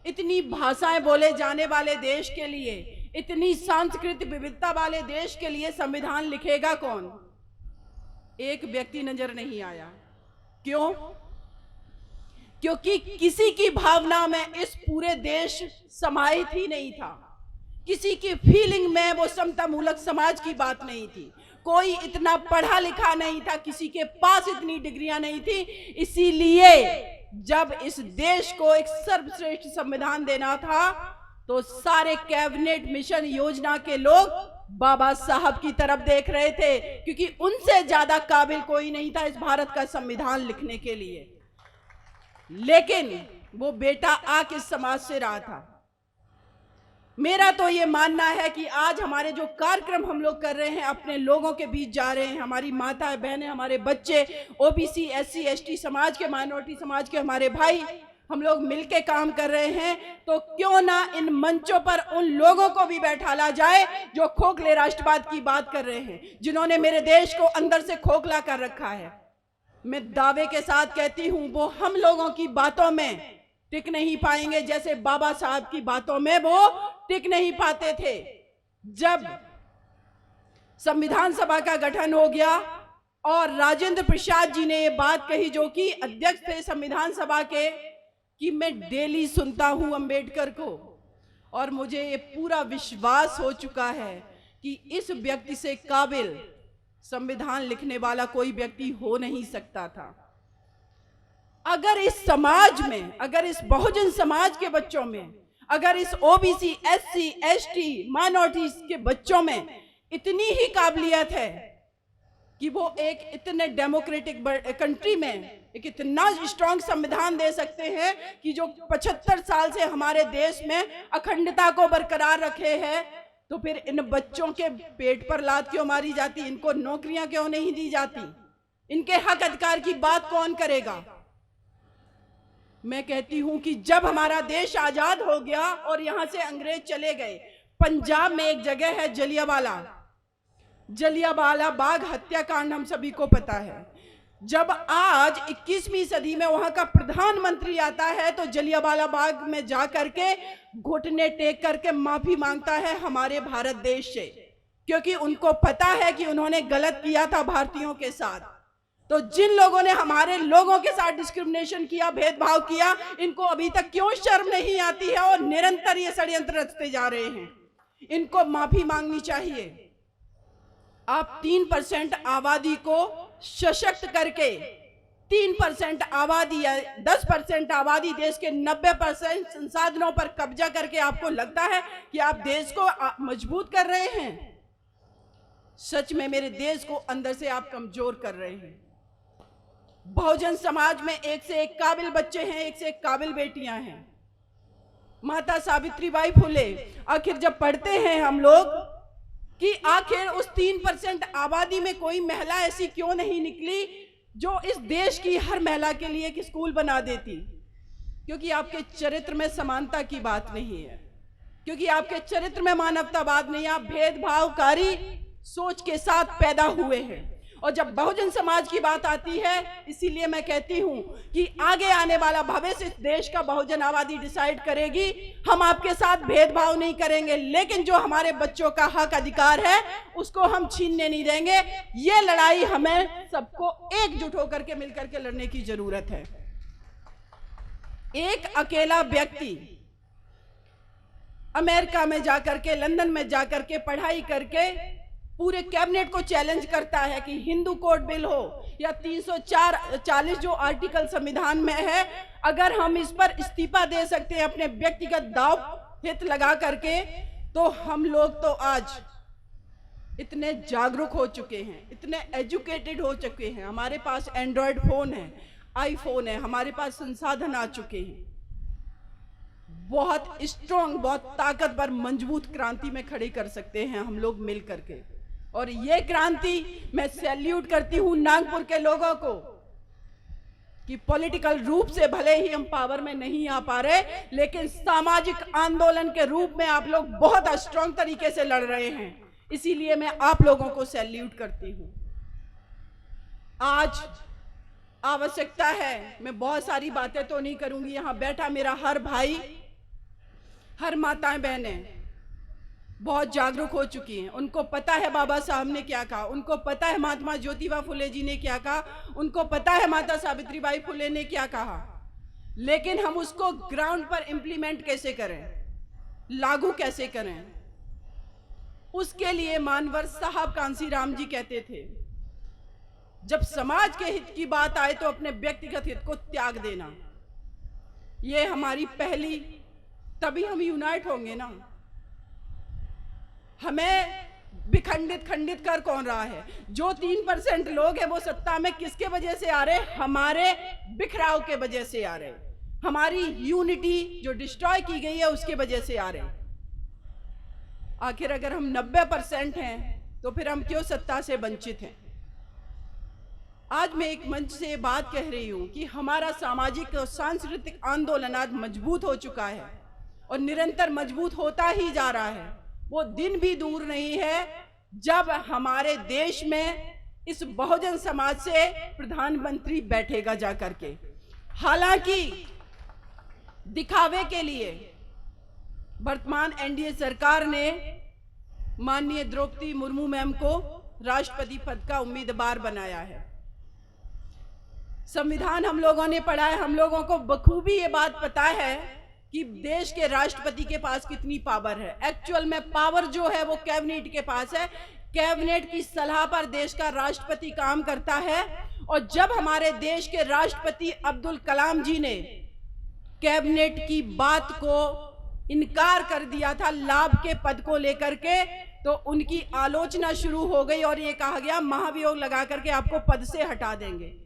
इतनी भाषाएं बोले जाने वाले देश के लिए, इतनी सांस्कृतिक विविधता वाले देश के लिए संविधान लिखेगा कौन? एक व्यक्ति नजर नहीं आया। क्यों? क्योंकि किसी की भावना में इस पूरे देश समाहित ही नहीं था। किसी की फीलिंग में वो समता मूलक समाज की बात नहीं थी। कोई इतना पढ़ा लिखा नहीं था, किसी के पास इतनी डिग्रियां नहीं थी। इसीलिए जब इस देश को एक सर्वश्रेष्ठ संविधान देना था तो सारे कैबिनेट मिशन योजना के लोग बाबा साहब की तरफ देख रहे थे, क्योंकि उनसे ज्यादा काबिल कोई नहीं था इस भारत का संविधान लिखने के लिए। लेकिन वो बेटा आ किस समाज से रहा था? मेरा तो ये मानना है कि आज हमारे जो कार्यक्रम हम लोग कर रहे हैं, अपने लोगों के बीच जा रहे हैं, हमारी माताएं बहनें, हमारे बच्चे, ओबीसी, एससी, एसटी समाज के, माइनॉरिटी समाज के हमारे भाई, हम लोग मिलके काम कर रहे हैं, तो क्यों ना इन मंचों पर उन लोगों को भी बैठाला जाए जो खोखले राष्ट्रवाद की बात कर रहे हैं, जिन्होंने मेरे देश को अंदर से खोखला कर रखा है। मैं दावे के साथ कहती हूं वो हम लोगों की बातों में टिक नहीं पाएंगे जैसे बाबा साहब की बातों में वो टिक नहीं पाते थे। जब संविधान सभा का गठन हो गया और राजेंद्र प्रसाद जी ने ये बात कही, जो कि अध्यक्ष थे संविधान सभा के, कि मैं डेली सुनता हूं अंबेडकर को और मुझे ये पूरा विश्वास हो चुका है कि इस व्यक्ति से काबिल संविधान लिखने वाला कोई व्यक्ति हो नहीं सकता था। अगर इस समाज में, अगर इस बहुजन समाज के बच्चों में, अगर इस ओबीसी, एससी, एसटी, माइनॉरिटीज के बच्चों में इतनी ही काबिलियत है कि वो एक इतने डेमोक्रेटिक कंट्री में एक इतना स्ट्रांग संविधान दे सकते हैं कि जो 75 साल से हमारे देश में अखंडता को बरकरार रखे हैं, तो फिर इन बच्चों के पेट पर लात क्यों मारी जाती? इनको नौकरियां क्यों नहीं दी जाती? इनके हक अधिकार की बात कौन करेगा? मैं कहती हूं कि जब हमारा देश आजाद हो गया और यहां से अंग्रेज चले गए, पंजाब में एक जगह है जलियांवाला बाग हत्याकांड, हम सभी को पता है। जब आज 21वीं सदी में वहां का प्रधानमंत्री आता है तो जलियांवाला बाग में जा करके घुटने टेक करके माफी मांगता है हमारे भारत देश से, क्योंकि उनको पता है कि उन्होंने गलत किया था भारतीयों के साथ। तो जिन लोगों ने हमारे लोगों के साथ डिस्क्रिमिनेशन किया, भेदभाव किया, इनको अभी तक क्यों शर्म नहीं आती है और निरंतर ये षड्यंत्र रचते जा रहे हैं? इनको माफी मांगनी चाहिए। आप 3% आबादी को सशक्त करके 3% आबादी या 10% आबादी देश के 90% संसाधनों पर कब्जा करके आपको लगता है कि आप देश को मजबूत कर रहे हैं? सच में मेरे देश को अंदर से आप कमजोर कर रहे हैं। बहुजन समाज में एक से एक काबिल बच्चे हैं, एक से एक काबिल बेटियां हैं। माता सावित्रीबाई फुले, आखिर जब पढ़ते हैं हम लोग कि आखिर उस 3% आबादी में कोई महिला ऐसी क्यों नहीं निकली जो इस देश की हर महिला के लिए एक स्कूल बना देती, क्योंकि आपके चरित्र में समानता की बात नहीं है, क्योंकि आपके चरित्र में मानवतावाद नहीं, आप भेदभावकारी सोच के साथ पैदा हुए हैं। और जब बहुजन समाज की बात आती है, इसीलिए मैं कहती हूं कि आगे आने वाला भविष्य इस देश का बहुजन आबादी डिसाइड करेगी। हम आपके साथ भेदभाव नहीं करेंगे, लेकिन जो हमारे बच्चों का हक अधिकार है उसको हम छीनने नहीं देंगे। ये लड़ाई हमें सबको एकजुट होकर के मिलकर के लड़ने की जरूरत है। एक अकेला व्यक्ति अमेरिका में जाकर के, लंदन में जाकर के पढ़ाई करके पूरे कैबिनेट को चैलेंज करता है कि हिंदू कोड बिल हो या 340 जो आर्टिकल संविधान में है, अगर हम इस पर इस्तीफा दे सकते हैं अपने व्यक्तिगत दाव हित लगा करके, तो हम लोग तो आज इतने जागरूक हो चुके हैं, इतने एजुकेटेड हो चुके हैं, हमारे पास एंड्रॉयड फोन है, आईफोन है, हमारे पास संसाधन आ चुके हैं, बहुत स्ट्रॉन्ग, बहुत ताकतवर, मजबूत क्रांति में खड़े कर सकते हैं हम लोग मिल करके। और ये क्रांति मैं सैल्यूट करती हूं नागपुर के लोगों को कि पॉलिटिकल रूप से भले ही हम पावर में नहीं आ पा रहे, लेकिन सामाजिक आंदोलन के रूप में आप लोग बहुत स्ट्रॉन्ग तरीके से लड़ रहे हैं। इसीलिए मैं आप लोगों को सैल्यूट करती हूं। आज आवश्यकता है, मैं बहुत सारी बातें तो नहीं करूंगी, यहां बैठा मेरा हर भाई, हर माताएं बहनें बहुत जागरूक हो चुकी हैं। उनको पता है बाबा साहब ने क्या कहा, उनको पता है महात्मा ज्योतिबा फुले जी ने क्या कहा, उनको पता है माता सावित्रीबाई फुले ने क्या कहा, लेकिन हम उसको ग्राउंड पर इंप्लीमेंट कैसे करें, लागू कैसे करें, उसके लिए मानवर साहब कांसीराम जी कहते थे, जब समाज के हित की बात आए तो अपने व्यक्तिगत हित को त्याग देना। ये हमारी पहली, तभी हम यूनाइट होंगे ना। हमें विखंडित खंडित कर कौन रहा है? जो 3% लोग हैं वो सत्ता में किसके वजह से आ रहे? हमारे बिखराव के वजह से आ रहे, हमारी यूनिटी जो डिस्ट्रॉय की गई है उसके वजह से आ रहे। आखिर अगर हम 90% हैं तो फिर हम क्यों सत्ता से वंचित हैं? आज मैं एक मंच से बात कह रही हूं कि हमारा सामाजिक और सांस्कृतिक आंदोलन आज मजबूत हो चुका है और निरंतर मजबूत होता ही जा रहा है। वो दिन भी दूर नहीं है जब हमारे देश में इस बहुजन समाज से प्रधानमंत्री बैठेगा जाकर के। हालांकि दिखावे के लिए वर्तमान एनडीए सरकार ने माननीय द्रौपदी मुर्मू मैम को राष्ट्रपति पद का उम्मीदवार बनाया है। संविधान हम लोगों ने पढ़ा है, हम लोगों को बखूबी ये बात पता है कि देश के राष्ट्रपति के पास कितनी पावर है। एक्चुअल में पावर जो है वो कैबिनेट के पास है। कैबिनेट की सलाह पर देश का राष्ट्रपति काम करता है। और जब हमारे देश के राष्ट्रपति अब्दुल कलाम जी ने कैबिनेट की बात को इनकार कर दिया था लाभ के पद को लेकर के, तो उनकी आलोचना शुरू हो गई और ये कहा गया महाभियोग लगा करके आपको पद से हटा देंगे।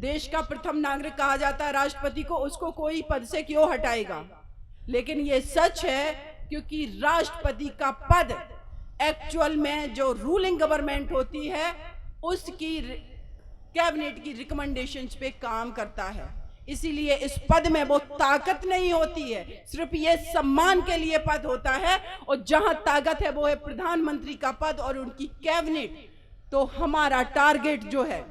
देश का प्रथम नागरिक कहा जाता है राष्ट्रपति को, उसको कोई पद से क्यों हटाएगा? लेकिन ये सच है क्योंकि राष्ट्रपति का पद एक्चुअल में जो रूलिंग गवर्नमेंट होती है उसकी कैबिनेट की रिकमेंडेशंस पे काम करता है। इसीलिए इस पद में वो ताकत नहीं होती है, सिर्फ ये सम्मान के लिए पद होता है। और जहां ताकत है वो है प्रधानमंत्री का पद और उनकी कैबिनेट। तो हमारा टारगेट जो है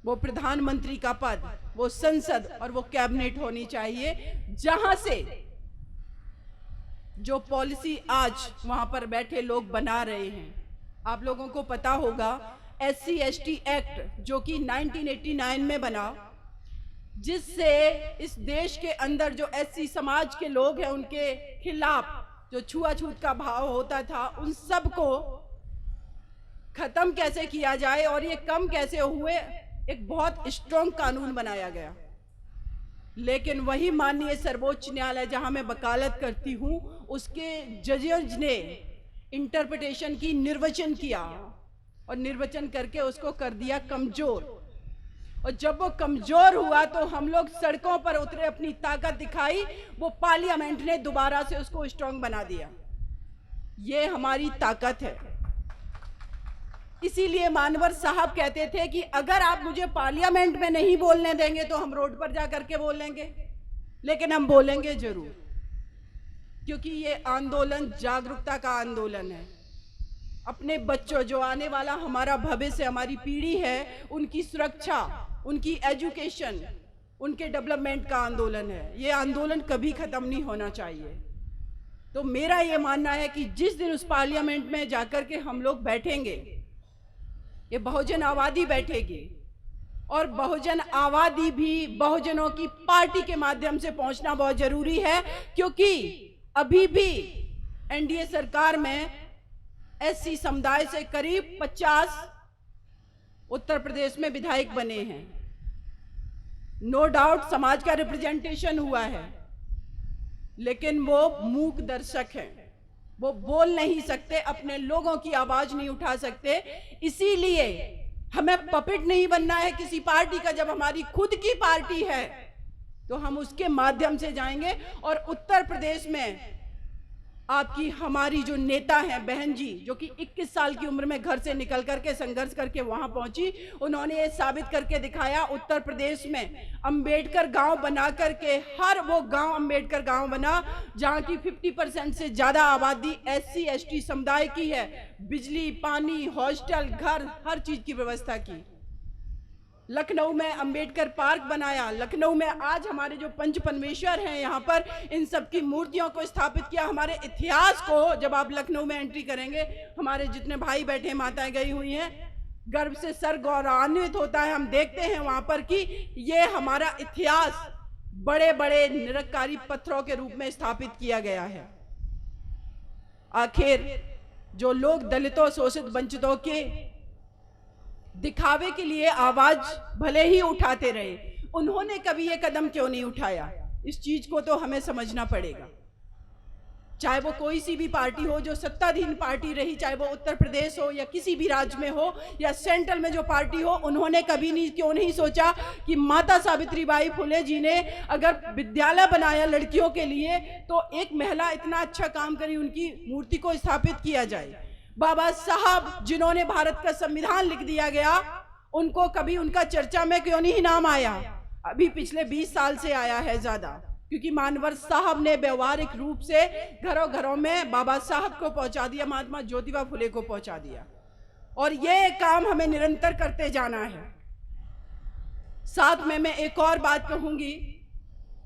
वो प्रधानमंत्री का पद, वो संसद और वो कैबिनेट होनी चाहिए, जहां से जो पॉलिसी आज वहां पर बैठे लोग बना रहे हैं। आप लोगों को पता होगा SC/ST एक्ट जो कि 1989 में बना, जिससे इस देश के अंदर जो SC समाज के लोग हैं उनके खिलाफ जो छुआछूत का भाव होता था, उन सब को खत्म कैसे किया जाए और ये कम कैसे हुए, एक बहुत स्ट्रॉन्ग कानून बनाया गया। लेकिन वही माननीय सर्वोच्च न्यायालय जहां मैं वकालत करती हूं, उसके जजेस ने इंटरप्रिटेशन की, निर्वचन किया और निर्वचन करके उसको कर दिया कमजोर। और जब वो कमजोर हुआ तो हम लोग सड़कों पर उतरे, अपनी ताकत दिखाई, वो पार्लियामेंट ने दोबारा से उसको स्ट्रॉन्ग बना दिया। ये हमारी ताकत है। इसीलिए मानवर साहब कहते थे कि अगर आप मुझे पार्लियामेंट में नहीं बोलने देंगे तो हम रोड पर जा करके बोलेंगे, लेकिन हम बोलेंगे जरूर, क्योंकि ये आंदोलन जागरूकता का आंदोलन है। अपने बच्चों, जो आने वाला हमारा भविष्य, हमारी पीढ़ी है, उनकी सुरक्षा, उनकी एजुकेशन, उनके डेवलपमेंट का आंदोलन है। ये आंदोलन कभी खत्म नहीं होना चाहिए। तो मेरा ये मानना है कि जिस दिन उस पार्लियामेंट में जाकर के हम लोग बैठेंगे, ये बहुजन आबादी बैठेगी, और बहुजन आबादी भी बहुजनों की पार्टी के माध्यम से पहुंचना बहुत जरूरी है, क्योंकि अभी भी एनडीए सरकार में एससी समुदाय से करीब 50 उत्तर प्रदेश में विधायक बने हैं। नो डाउट समाज का रिप्रेजेंटेशन हुआ है, लेकिन वो मूक दर्शक हैं, वो बोल नहीं सकते, अपने लोगों की आवाज नहीं उठा सकते। इसीलिए हमें पपेट नहीं बनना है किसी पार्टी का। जब हमारी खुद की पार्टी है तो हम उसके माध्यम से जाएंगे। और उत्तर प्रदेश में आपकी हमारी जो नेता हैं बहन जी, जो कि 21 साल की उम्र में घर से निकल करके संघर्ष करके वहां पहुंची, उन्होंने ये साबित करके दिखाया। उत्तर प्रदेश में अंबेडकर गांव बना करके, हर वो गांव अंबेडकर गांव बना जहां की 50% से ज्यादा आबादी एससी एसटी समुदाय की है। बिजली, पानी, हॉस्टल, घर, हर चीज की व्यवस्था की। लखनऊ में अंबेडकर पार्क बनाया। लखनऊ में आज हमारे जो पंच परमेश्वर हैं यहाँ पर, इन सब की मूर्तियों को स्थापित किया। हमारे इतिहास को जब आप लखनऊ में एंट्री करेंगे, हमारे जितने भाई बैठे, माताएं गई हुई हैं, गर्व से सर गौरवान्वित होता है। हम देखते हैं वहां पर कि ये हमारा इतिहास बड़े बड़े निरंकारी पत्थरों के रूप में स्थापित किया गया है। आखिर जो लोग दलितों, शोषित, वंचितों के दिखावे के लिए आवाज भले ही उठाते रहे, उन्होंने कभी ये कदम क्यों नहीं उठाया? इस चीज को तो हमें समझना पड़ेगा। चाहे वो कोई सी भी पार्टी हो, जो सत्ताधीन पार्टी रही, चाहे वो उत्तर प्रदेश हो या किसी भी राज्य में हो या सेंट्रल में जो पार्टी हो, उन्होंने कभी नहीं, क्यों नहीं सोचा कि माता सावित्रीबाई फुले जी ने अगर विद्यालय बनाया लड़कियों के लिए, तो एक महिला इतना अच्छा काम करी, उनकी मूर्ति को स्थापित किया जाए। बाबा साहब जिन्होंने भारत का संविधान लिख दिया गया, उनको कभी उनका चर्चा में क्यों नहीं नाम आया? अभी पिछले 20 साल से आया है ज्यादा, क्योंकि मानवर साहब ने व्यवहारिक रूप से घरों घरों में बाबा साहब को पहुंचा दिया, महात्मा ज्योतिबा फुले को पहुंचा दिया। और ये काम हमें निरंतर करते जाना है। साथ में मैं एक और बात कहूंगी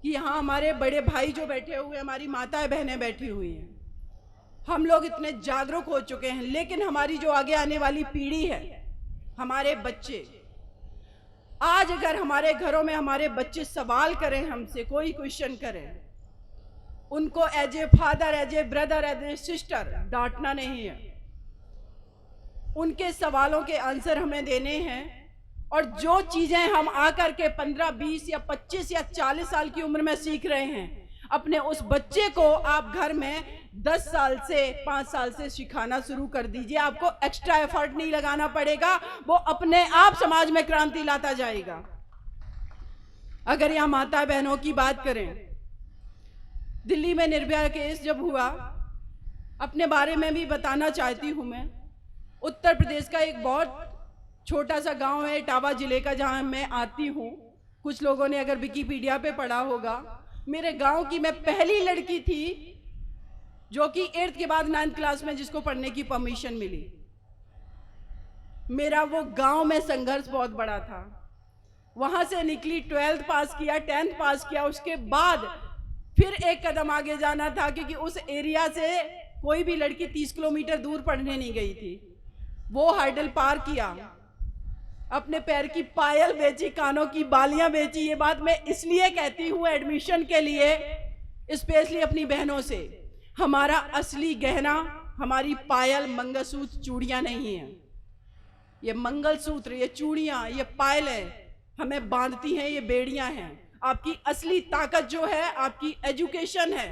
कि यहाँ हमारे बड़े भाई जो बैठे हुए, हमारी माताएं बहनें बैठी हुई हैं, हम लोग इतने जागरूक हो चुके हैं, लेकिन हमारी जो आगे आने वाली पीढ़ी है, हमारे बच्चे, आज अगर हमारे घरों में हमारे बच्चे सवाल करें, हमसे कोई क्वेश्चन करें, उनको as a father, as a brother, as a sister डांटना नहीं है। उनके सवालों के आंसर हमें देने हैं। और जो चीजें हम आकर के 15, 20 या 25 या 40 साल की उम्र में सीख रहे हैं, अपने उस बच्चे को आप घर में 10 साल से 5 साल से सिखाना शुरू कर दीजिए। आपको एक्स्ट्रा एफर्ट नहीं लगाना पड़ेगा, वो अपने आप समाज में क्रांति लाता जाएगा। अगर यहाँ माता बहनों की बात करें, दिल्ली में निर्भया केस जब हुआ, अपने बारे में भी बताना चाहती हूँ मैं। उत्तर प्रदेश का एक बहुत छोटा सा गांव है इटावा जिले का, जहां मैं आती हूँ। कुछ लोगों ने अगर विकिपीडिया पे पढ़ा होगा, मेरे गांव की मैं पहली लड़की थी जो कि 8th के बाद 9th क्लास में जिसको पढ़ने की परमिशन मिली। मेरा वो गांव में संघर्ष बहुत बड़ा था। वहां से निकली, 12th पास किया, 10th पास किया, उसके बाद फिर एक कदम आगे जाना था, क्योंकि उस एरिया से कोई भी लड़की 30 किलोमीटर दूर पढ़ने नहीं गई थी। वो हर्डल पार किया, अपने पैर की पायल बेची, कानों की बालियां बेची। ये बात मैं इसलिए कहती हूँ एडमिशन के लिए, स्पेशली अपनी बहनों से, हमारा असली गहना हमारी पायल, मंगलसूत्र, चूड़ियां नहीं है। ये मंगलसूत्र, ये चूड़ियां, ये पायलें हमें बांधती हैं, ये बेड़ियां हैं। आपकी असली ताकत जो है आपकी एजुकेशन है।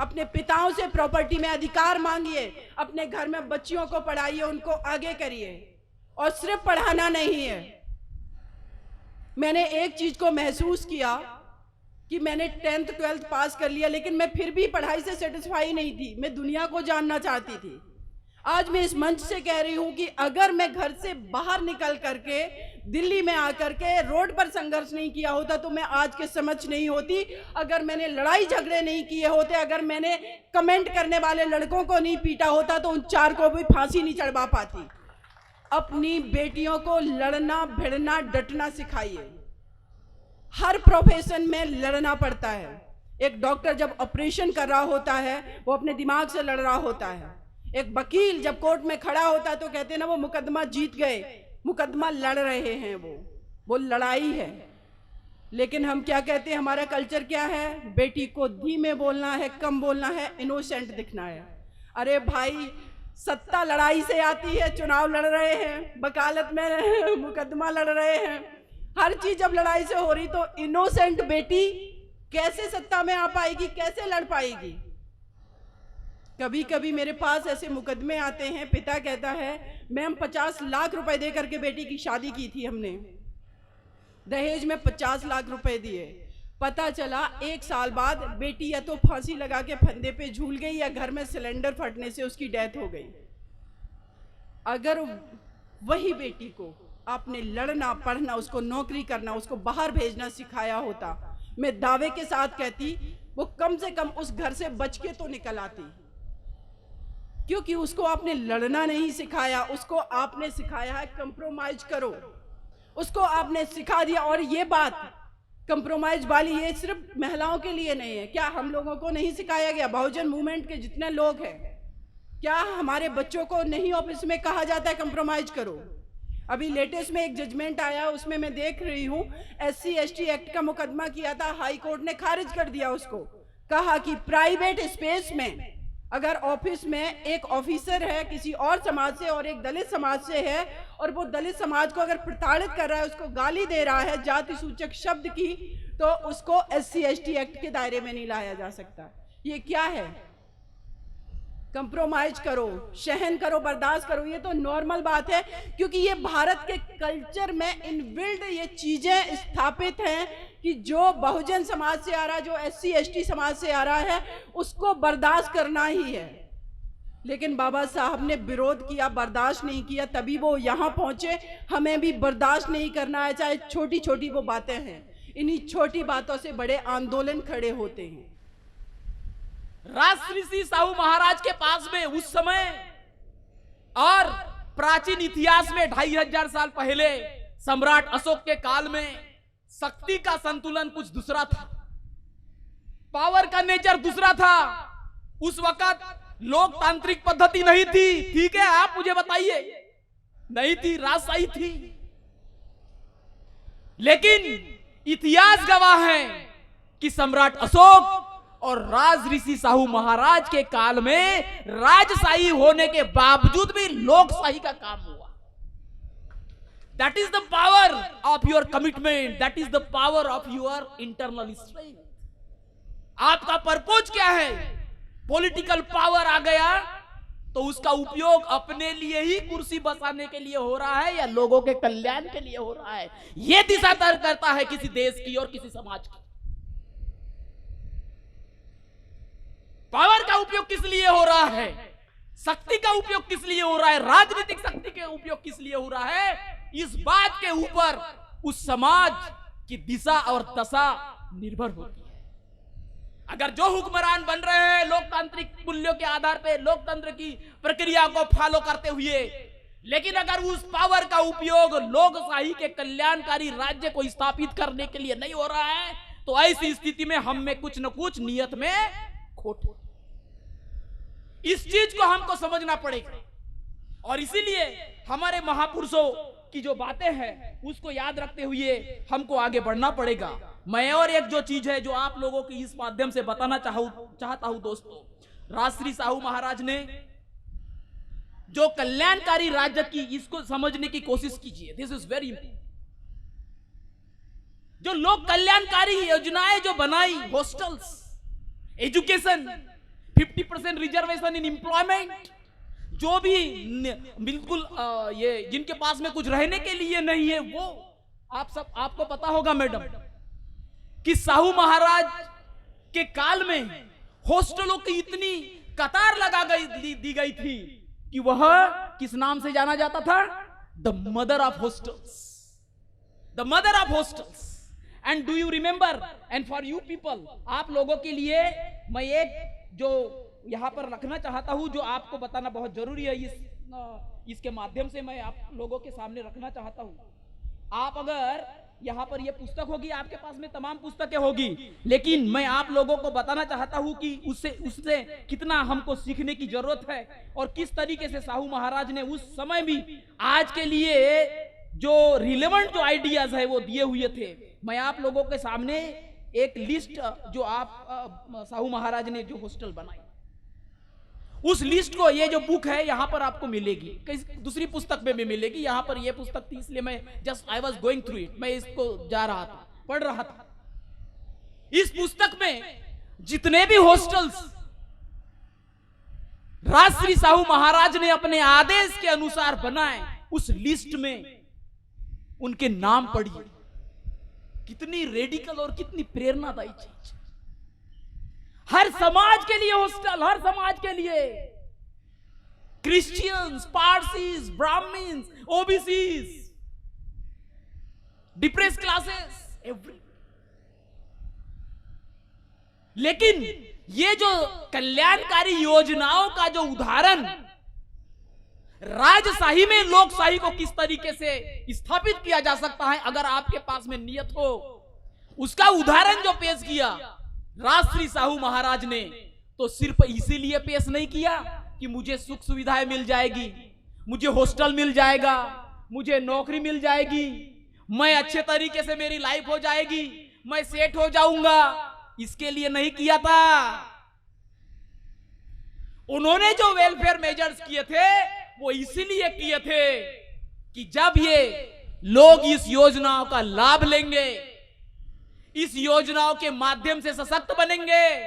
अपने पिताओं से प्रॉपर्टी में अधिकार मांगिए, अपने घर में बच्चियों को पढ़ाइए, उनको आगे करिए, और सिर्फ पढ़ाना नहीं है। मैंने एक चीज को महसूस किया कि मैंने 10th 12th पास कर लिया, लेकिन मैं फिर भी पढ़ाई से सेटिस्फाई नहीं थी। मैं दुनिया को जानना चाहती थी। आज मैं इस मंच से कह रही हूं कि अगर मैं घर से बाहर निकल करके दिल्ली में आकर के रोड पर संघर्ष नहीं किया होता तो मैं आज के समक्ष नहीं होती। अगर मैंने लड़ाई झगड़े नहीं किए होते, अगर मैंने कमेंट करने वाले लड़कों को नहीं पीटा होता तो उन 4 को भी फांसी नहीं चढ़वा पाती। अपनी बेटियों को लड़ना भिड़ना डटना सिखाइए। हर प्रोफेशन में लड़ना पड़ता है। एक डॉक्टर जब ऑपरेशन कर रहा होता है वो अपने दिमाग से लड़ रहा होता है। एक वकील जब कोर्ट में खड़ा होता है तो कहते हैं ना वो मुकदमा जीत गए, मुकदमा लड़ रहे हैं, वो लड़ाई है। लेकिन हम क्या कहते हैं, हमारा कल्चर क्या है, बेटी को धीमे बोलना है, कम बोलना है, इनोसेंट दिखना है। अरे भाई, सत्ता लड़ाई से आती है। चुनाव लड़ रहे हैं, वकालत में मुकदमा लड़ रहे हैं, हर चीज जब लड़ाई से हो रही तो इनोसेंट बेटी कैसे सत्ता में आ पाएगी, कैसे लड़ पाएगी। कभी कभी मेरे पास ऐसे मुकदमे आते हैं, पिता कहता है मैम 50 लाख रुपए दे करके बेटी की शादी की थी हमने, दहेज में 50 लाख रुपए दिए। पता चला 1 साल बाद बेटी या तो फांसी लगा के फंदे पे झूल गई या घर में सिलेंडर फटने से उसकी डेथ हो गई। अगर वही बेटी को आपने लड़ना पढ़ना, उसको नौकरी करना, उसको बाहर भेजना सिखाया होता, मैं दावे के साथ कहती वो कम से कम उस घर से बच के तो निकल आती। क्योंकि उसको आपने लड़ना नहीं सिखाया, उसको आपने सिखाया है कंप्रोमाइज करो, उसको आपने सिखा दिया। और ये बात कंप्रोमाइज वाली ये सिर्फ महिलाओं के लिए नहीं है। क्या हम लोगों को नहीं सिखाया गया? बहुजन मूवमेंट के जितने लोग हैं, क्या हमारे बच्चों को नहीं ऑफिस में कहा जाता है कंप्रोमाइज करो? अभी लेटेस्ट में एक जजमेंट आया, उसमें मैं देख रही हूँ SC ST एक्ट का मुकदमा किया था, हाई कोर्ट ने खारिज कर दिया उसको। कहा कि प्राइवेट स्पेस में अगर ऑफिस में एक ऑफिसर है किसी और समाज से और एक दलित समाज से है और वो दलित समाज को अगर प्रताड़ित कर रहा है, उसको गाली दे रहा है जाति सूचक शब्द की, तो उसको SC ST एक्ट के दायरे में नहीं लाया जा सकता। ये क्या है? कंप्रोमाइज करो, सहन करो, बर्दाश्त करो, ये तो नॉर्मल बात है। क्योंकि ये भारत के कल्चर में इनबिल्ड ये चीजें स्थापित हैं कि जो बहुजन समाज से आ रहा है, जो SC ST समाज से आ रहा है, उसको बर्दाश्त करना ही है। लेकिन बाबा साहब ने विरोध किया, बर्दाश्त नहीं किया, तभी वो यहाँ पहुंचे। हमें भी बर्दाश्त नहीं करना है, चाहे छोटी छोटी वो बातें हैं। इन्हीं छोटी बातों से बड़े आंदोलन खड़े होते हैं। राजऋषि साहू महाराज के पास में उस समय और प्राचीन इतिहास में 2500 साल पहले सम्राट अशोक के काल में शक्ति का संतुलन कुछ दूसरा था, पावर का नेचर दूसरा था। उस वक्त लोकतांत्रिक पद्धति नहीं थी, ठीक है, आप मुझे बताइए, नहीं थी, राजशाही थी। लेकिन इतिहास गवाह है कि सम्राट अशोक और राजऋषि साहू महाराज के काल में राजशाही होने के बावजूद भी लोकशाही का काम हुआ। That is the power of your commitment, that is the power of your internal strength. आपका पर्पज क्या है? पॉलिटिकल पावर आ गया तो उसका उपयोग अपने लिए ही कुर्सी बसाने के लिए हो रहा है या लोगों के कल्याण के लिए हो रहा है, यह दिशा तय करता है किसी देश की और किसी समाज की। पावर का उपयोग किस लिए हो रहा है, शक्ति का उपयोग किस लिए हो रहा है, राजनीतिक शक्ति के उपयोग किस लिए हो रहा है, इस बात के ऊपर उस समाज की दिशा और दशा निर्भर होती है। अगर जो हुक्मरान बन रहे हैं लोकतांत्रिक मूल्यों के आधार पर लोकतंत्र की प्रक्रिया को फॉलो करते हुए, लेकिन अगर उस पावर का उपयोग लोकशाही के कल्याणकारी राज्य को स्थापित करने के लिए नहीं हो रहा है, तो ऐसी स्थिति में हम में कुछ न कुछ नियत में खोट। इस चीज को हमको समझना पड़ेगा और इसीलिए हमारे महापुरुषों की जो बातें हैं उसको याद रखते हुए हमको आगे बढ़ना पड़ेगा। मैं और एक जो चीज है जो आप लोगों की इस माध्यम से बताना चाहता हूं दोस्तों, राजश्री साहू महाराज ने जो कल्याणकारी राज्य की, इसको समझने की कोशिश कीजिए। This is very important. जो लोक कल्याणकारी योजनाएं जो बनाई, hostels, education, 50% reservation in employment, जो भी बिल्कुल ये जिनके पास में कुछ रहने के लिए नहीं है, वो आपको पता होगा मैडम कि साहू महाराज के काल में हॉस्टलों की इतनी कतार दी गई थी कि वह किस नाम से जाना जाता था? The mother of hostels, the mother of hostels. And do you remember, and for you people, आप लोगों के लिए मैं एक जो यहां पर रखना चाहता हूं, जो आपको बताना बहुत जरूरी है, इसके माध्यम से मैं आप लोगों के सामने रखना चाहता हूं। आप अगर यहां पर यह पुस्तक होगी, आपके पास में तमाम पुस्तकें होगी, लेकिन मैं आप लोगों को बताना चाहता हूं कि उससे कितना हमको सीखने की जरूरत है, और किस तरीके से साहू महाराज ने उस समय भी आज के लिए जो रिलेवेंट जो आइडियाज है वो दिए हुए थे। मैं आप लोगों के सामने एक लिस्ट जो आप साहू महाराज ने जो हॉस्टल बनाई, उस लिस्ट को, ये जो बुक है यहां पर आपको मिलेगी, दूसरी पुस्तक में भी मिलेगी। यहां पर ये पुस्तक थी, इसलिए मैं just I was going through it, मैं इसको जा रहा था, पढ़ रहा था। इस पुस्तक में जितने भी हॉस्टल्स राजश्री साहू महाराज ने अपने आदेश के अनुसार बनाए, उस लिस्ट में उनके नाम पढ़िए। कितनी रेडिकल और कितनी प्रेरणादायी चीज। हर समाज के लिए हॉस्टल, हर समाज के लिए, Christians, Parsis, Brahmins, OBCs, depress classes, every. लेकिन ये जो कल्याणकारी योजनाओं का जो उदाहरण, राजशाही में लोकशाही को किस तरीके से स्थापित किया जा सकता है, अगर आपके पास में नियत हो, उसका उदाहरण जो पेश किया राजश्री साहू महाराज ने, तो सिर्फ इसीलिए पेश नहीं किया कि मुझे सुख सुविधाएं मिल जाएगी, मुझे हॉस्टल मिल जाएगा, मुझे नौकरी मिल जाएगी, मैं अच्छे तरीके से मेरी लाइफ हो जाएगी, मैं सेट हो जाऊंगा, इसके लिए नहीं किया था। उन्होंने जो वेलफेयर मेजर्स किए थे वो इसीलिए किए थे कि जब ये लोग इस योजनाओं का लाभ लेंगे, इस योजनाओं के माध्यम से सशक्त बनेंगे,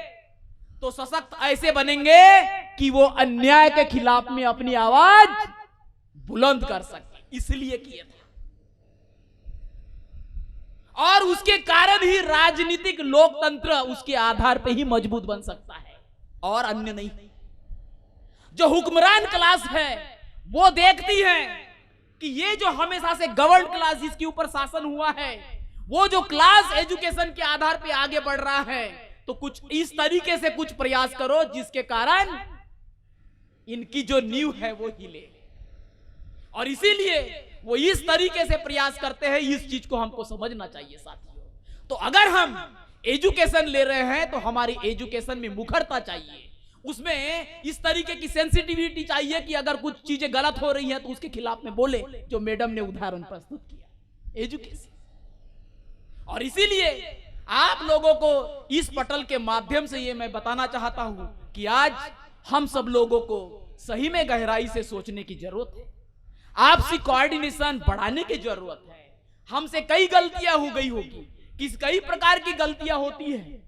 तो सशक्त ऐसे बनेंगे कि वो अन्याय के खिलाफ में अपनी आवाज बुलंद कर सके, इसलिए किए थे। और उसके कारण ही राजनीतिक लोकतंत्र उसके आधार पे ही मजबूत बन सकता है, और अन्य नहीं। जो हुक्मरान क्लास है वो देखती है कि ये जो हमेशा से गवर्न क्लास जिसके ऊपर शासन हुआ है, वो जो क्लास एजुकेशन के आधार पे आगे बढ़ रहा है, तो कुछ इस तरीके से कुछ प्रयास करो जिसके कारण इनकी जो नींव है वो हिले। और इसीलिए वो इस तरीके से प्रयास करते हैं। इस चीज को हमको समझना चाहिए साथियों। तो अगर हम एजुकेशन ले रहे हैं तो हमारी एजुकेशन में मुखरता चाहिए, उसमें इस तरीके की सेंसिटिविटी चाहिए कि अगर कुछ चीजें गलत हो रही हैं तो उसके खिलाफ में बोले, जो मैडम ने उदाहरण प्रस्तुत किया एजुकेशन। और इसीलिए आप लोगों को इस पटल के माध्यम से ये मैं बताना चाहता हूं कि आज हम सब लोगों को सही में गहराई से सोचने की जरूरत है, आपसी कोऑर्डिनेशन बढ़ाने की जरूरत है। हमसे कई गलतियां हो गई होगी, कई प्रकार की गलतियां होती हैं,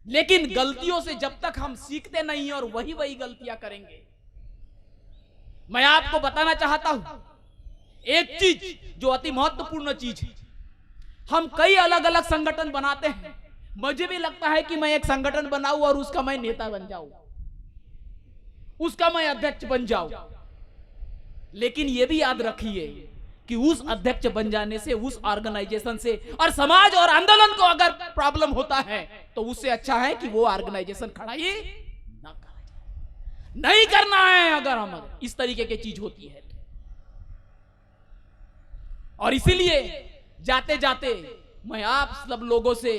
लेकिन गलतियों से जब तक हम सीखते नहीं और वही गलतियां करेंगे। मैं आपको बताना चाहता हूं एक चीज जो अति महत्वपूर्ण चीज है। हम कई अलग अलग संगठन बनाते हैं, मुझे भी लगता है कि मैं एक संगठन बनाऊं और उसका मैं नेता बन जाऊं, उसका मैं अध्यक्ष बन जाऊं। लेकिन यह भी याद रखिए कि उस अध्यक्ष बन जाने से, उस ऑर्गेनाइजेशन से और समाज और आंदोलन को अगर प्रॉब्लम होता है तो उससे अच्छा है कि वो ऑर्गेनाइजेशन खड़ा ही ना करा जाए। नहीं करना है अगर हम इस तरीके की चीज होती है तो। और इसीलिए जाते जाते मैं आप सब लोगों से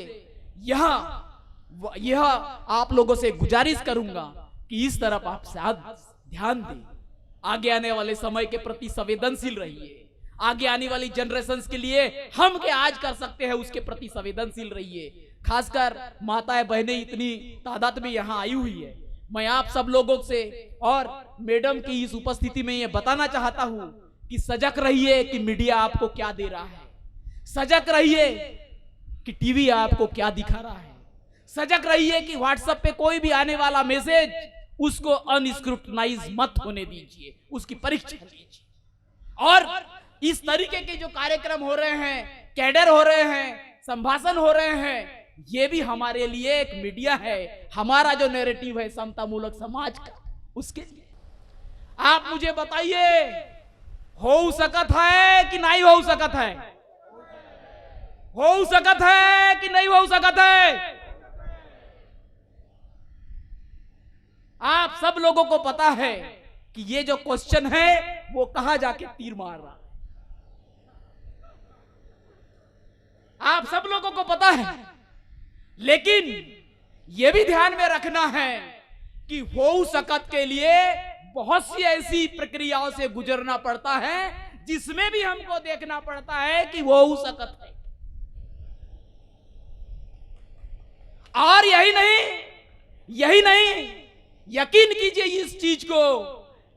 यह आप लोगों से गुजारिश करूंगा कि इस तरफ आप ध्यान दें। आगे आने वाले समय के प्रति संवेदनशील रहिए। आगे आने वाली जनरेशंस के लिए हम क्या आज कर सकते हैं उसके प्रति संवेदनशील रहिए। खासकर माताएं बहनें इतनी तादाद में यहाँ आई हुई है। मैं आप सब लोगों से और मैडम की इस उपस्थिति में ये बताना चाहता हूं कि सजग रहिए कि मीडिया आपको क्या दे रहा है, सजग रहिए कि टीवी आपको क्या दिखा रहा है, सजग रहिए कि व्हाट्सएप पे कोई भी आने वाला मैसेज उसको अनस्क्रूटनाइज मत होने दीजिए, उसकी परीक्षा लीजिए। और इस तरीके के जो कार्यक्रम हो रहे हैं, कैडर हो रहे हैं, संभाषण हो रहे हैं, ये भी हमारे लिए एक मीडिया है। हमारा जो नैरेटिव है समता मूलक समाज का, उसके लिए आप मुझे बताइए, हो सकत है कि नहीं हो सकत है? हो सकत है कि नहीं हो सकत है? आप सब लोगों को पता है कि ये जो क्वेश्चन है वो कहां जाके तीर मार रहा है। आप सब लोगों को पता है, लेकिन यह भी ध्यान में रखना है कि हो सकत के लिए बहुत सी ऐसी प्रक्रियाओं से गुजरना पड़ता है जिसमें भी हमको देखना पड़ता है कि वो हो सकत है। और यही नहीं, यकीन कीजिए इस चीज को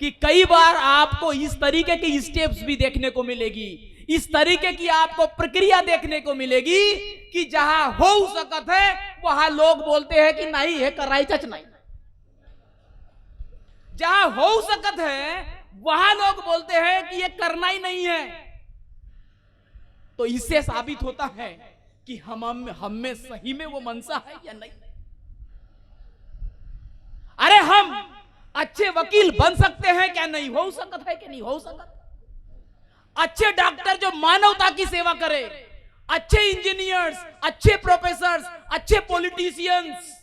कि कई बार आपको इस तरीके की स्टेप्स भी देखने को मिलेगी, इस तरीके की आपको प्रक्रिया देखने को मिलेगी कि जहां हो सकत है वहां लोग बोलते हैं कि नहीं है कराई चच नहीं। जहां हो सकत है वहां लोग बोलते हैं कि ये करना ही नहीं है। तो इससे साबित होता है कि हम में सही में वो मनसा है या नहीं। अरे हम अच्छे वकील बन सकते हैं क्या? नहीं हो सकत है कि नहीं हो सकत। अच्छे डॉक्टर जो मानवता की सेवा करे, अच्छे इंजीनियर्स, अच्छे प्रोफेसर्स, अच्छे पॉलिटिशियंस,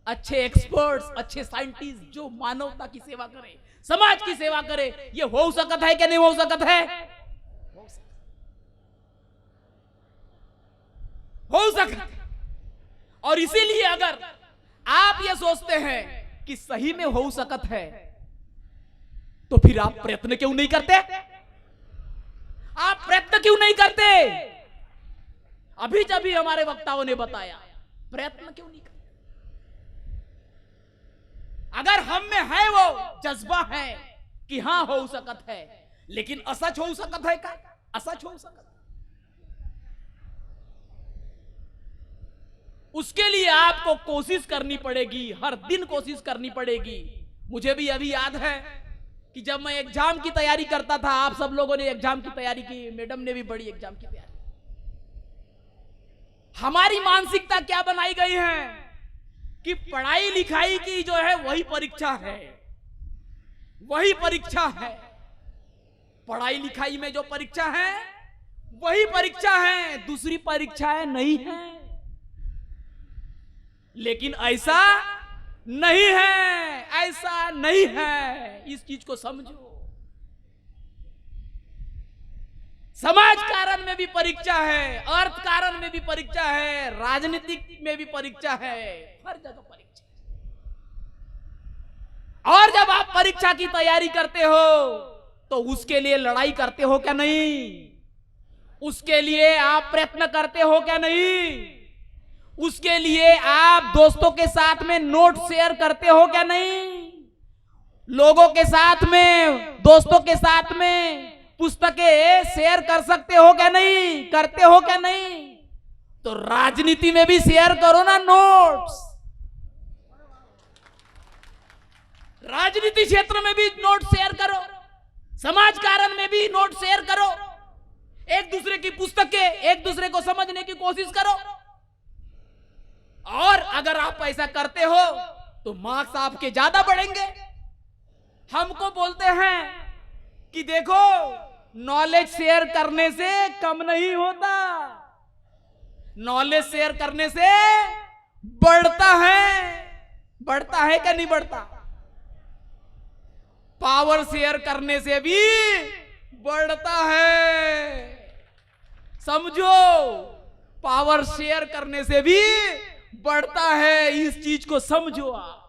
अच्छे एक्सपर्ट्स, अच्छे साइंटिस्ट जो मानवता की सेवा करे, समाज की सेवा करे, ये हो सकत है कि नहीं हो सकत है? हो सकत है। और इसीलिए अगर आप ये सोचते हैं कि सही में हो सकत है तो फिर आप प्रयत्न क्यों नहीं करते? आप प्रयत्न क्यों नहीं करते? अभी जब भी हमारे वक्ताओं ने बताया, प्रयत्न क्यों नहीं करते? अगर हम में है वो जज्बा है कि हां हो सकत है, लेकिन असच हो सकत है क्या? असच हो सकत, उसके लिए आपको कोशिश करनी पड़ेगी, हर दिन कोशिश करनी पड़ेगी। मुझे भी अभी याद है कि जब मैं एग्जाम की तैयारी करता था, आप सब लोगों ने एग्जाम की तैयारी की, मैडम ने भी बड़ी एग्जाम की तैयारी। हमारी मानसिकता क्या बनाई गई है कि पढ़ाई लिखाई की जो है वही परीक्षा है, वही परीक्षा है। पढ़ाई लिखाई में जो परीक्षा है वही परीक्षा है, दूसरी परीक्षाएं नहीं है। लेकिन ऐसा नहीं है, ऐसा नहीं है। इस चीज को समझो। समाज कारण में भी परीक्षा है, अर्थ कारण में भी परीक्षा है, राजनीतिक में भी परीक्षा है, हर जगह परीक्षा। और जब आप परीक्षा की तैयारी करते हो तो उसके लिए लड़ाई करते हो क्या? नहीं। उसके लिए आप प्रयत्न करते हो क्या? नहीं। उसके लिए आप दोस्तों के साथ में नोट शेयर करते हो क्या? नहीं। लोगों के साथ में, दोस्तों के साथ में पुस्तकें शेयर कर सकते हो क्या? नहीं। करते हो क्या? नहीं। तो राजनीति में भी शेयर करो ना नोट्स। राजनीति क्षेत्र में भी नोट शेयर करो, समाज कारण में भी नोट शेयर करो, एक दूसरे की पुस्तकें, एक दूसरे को समझने की कोशिश करो। और अगर आप ऐसा करते हो तो मार्क्स आपके ज्यादा बढ़ेंगे। हमको बोलते हैं कि देखो नॉलेज शेयर करने से कम नहीं होता, नॉलेज शेयर करने से बढ़ता है। बढ़ता है क्या? नहीं बढ़ता। पावर शेयर करने से भी बढ़ता है। समझो, पावर शेयर करने से भी बढ़ता है। इस चीज को समझो आप।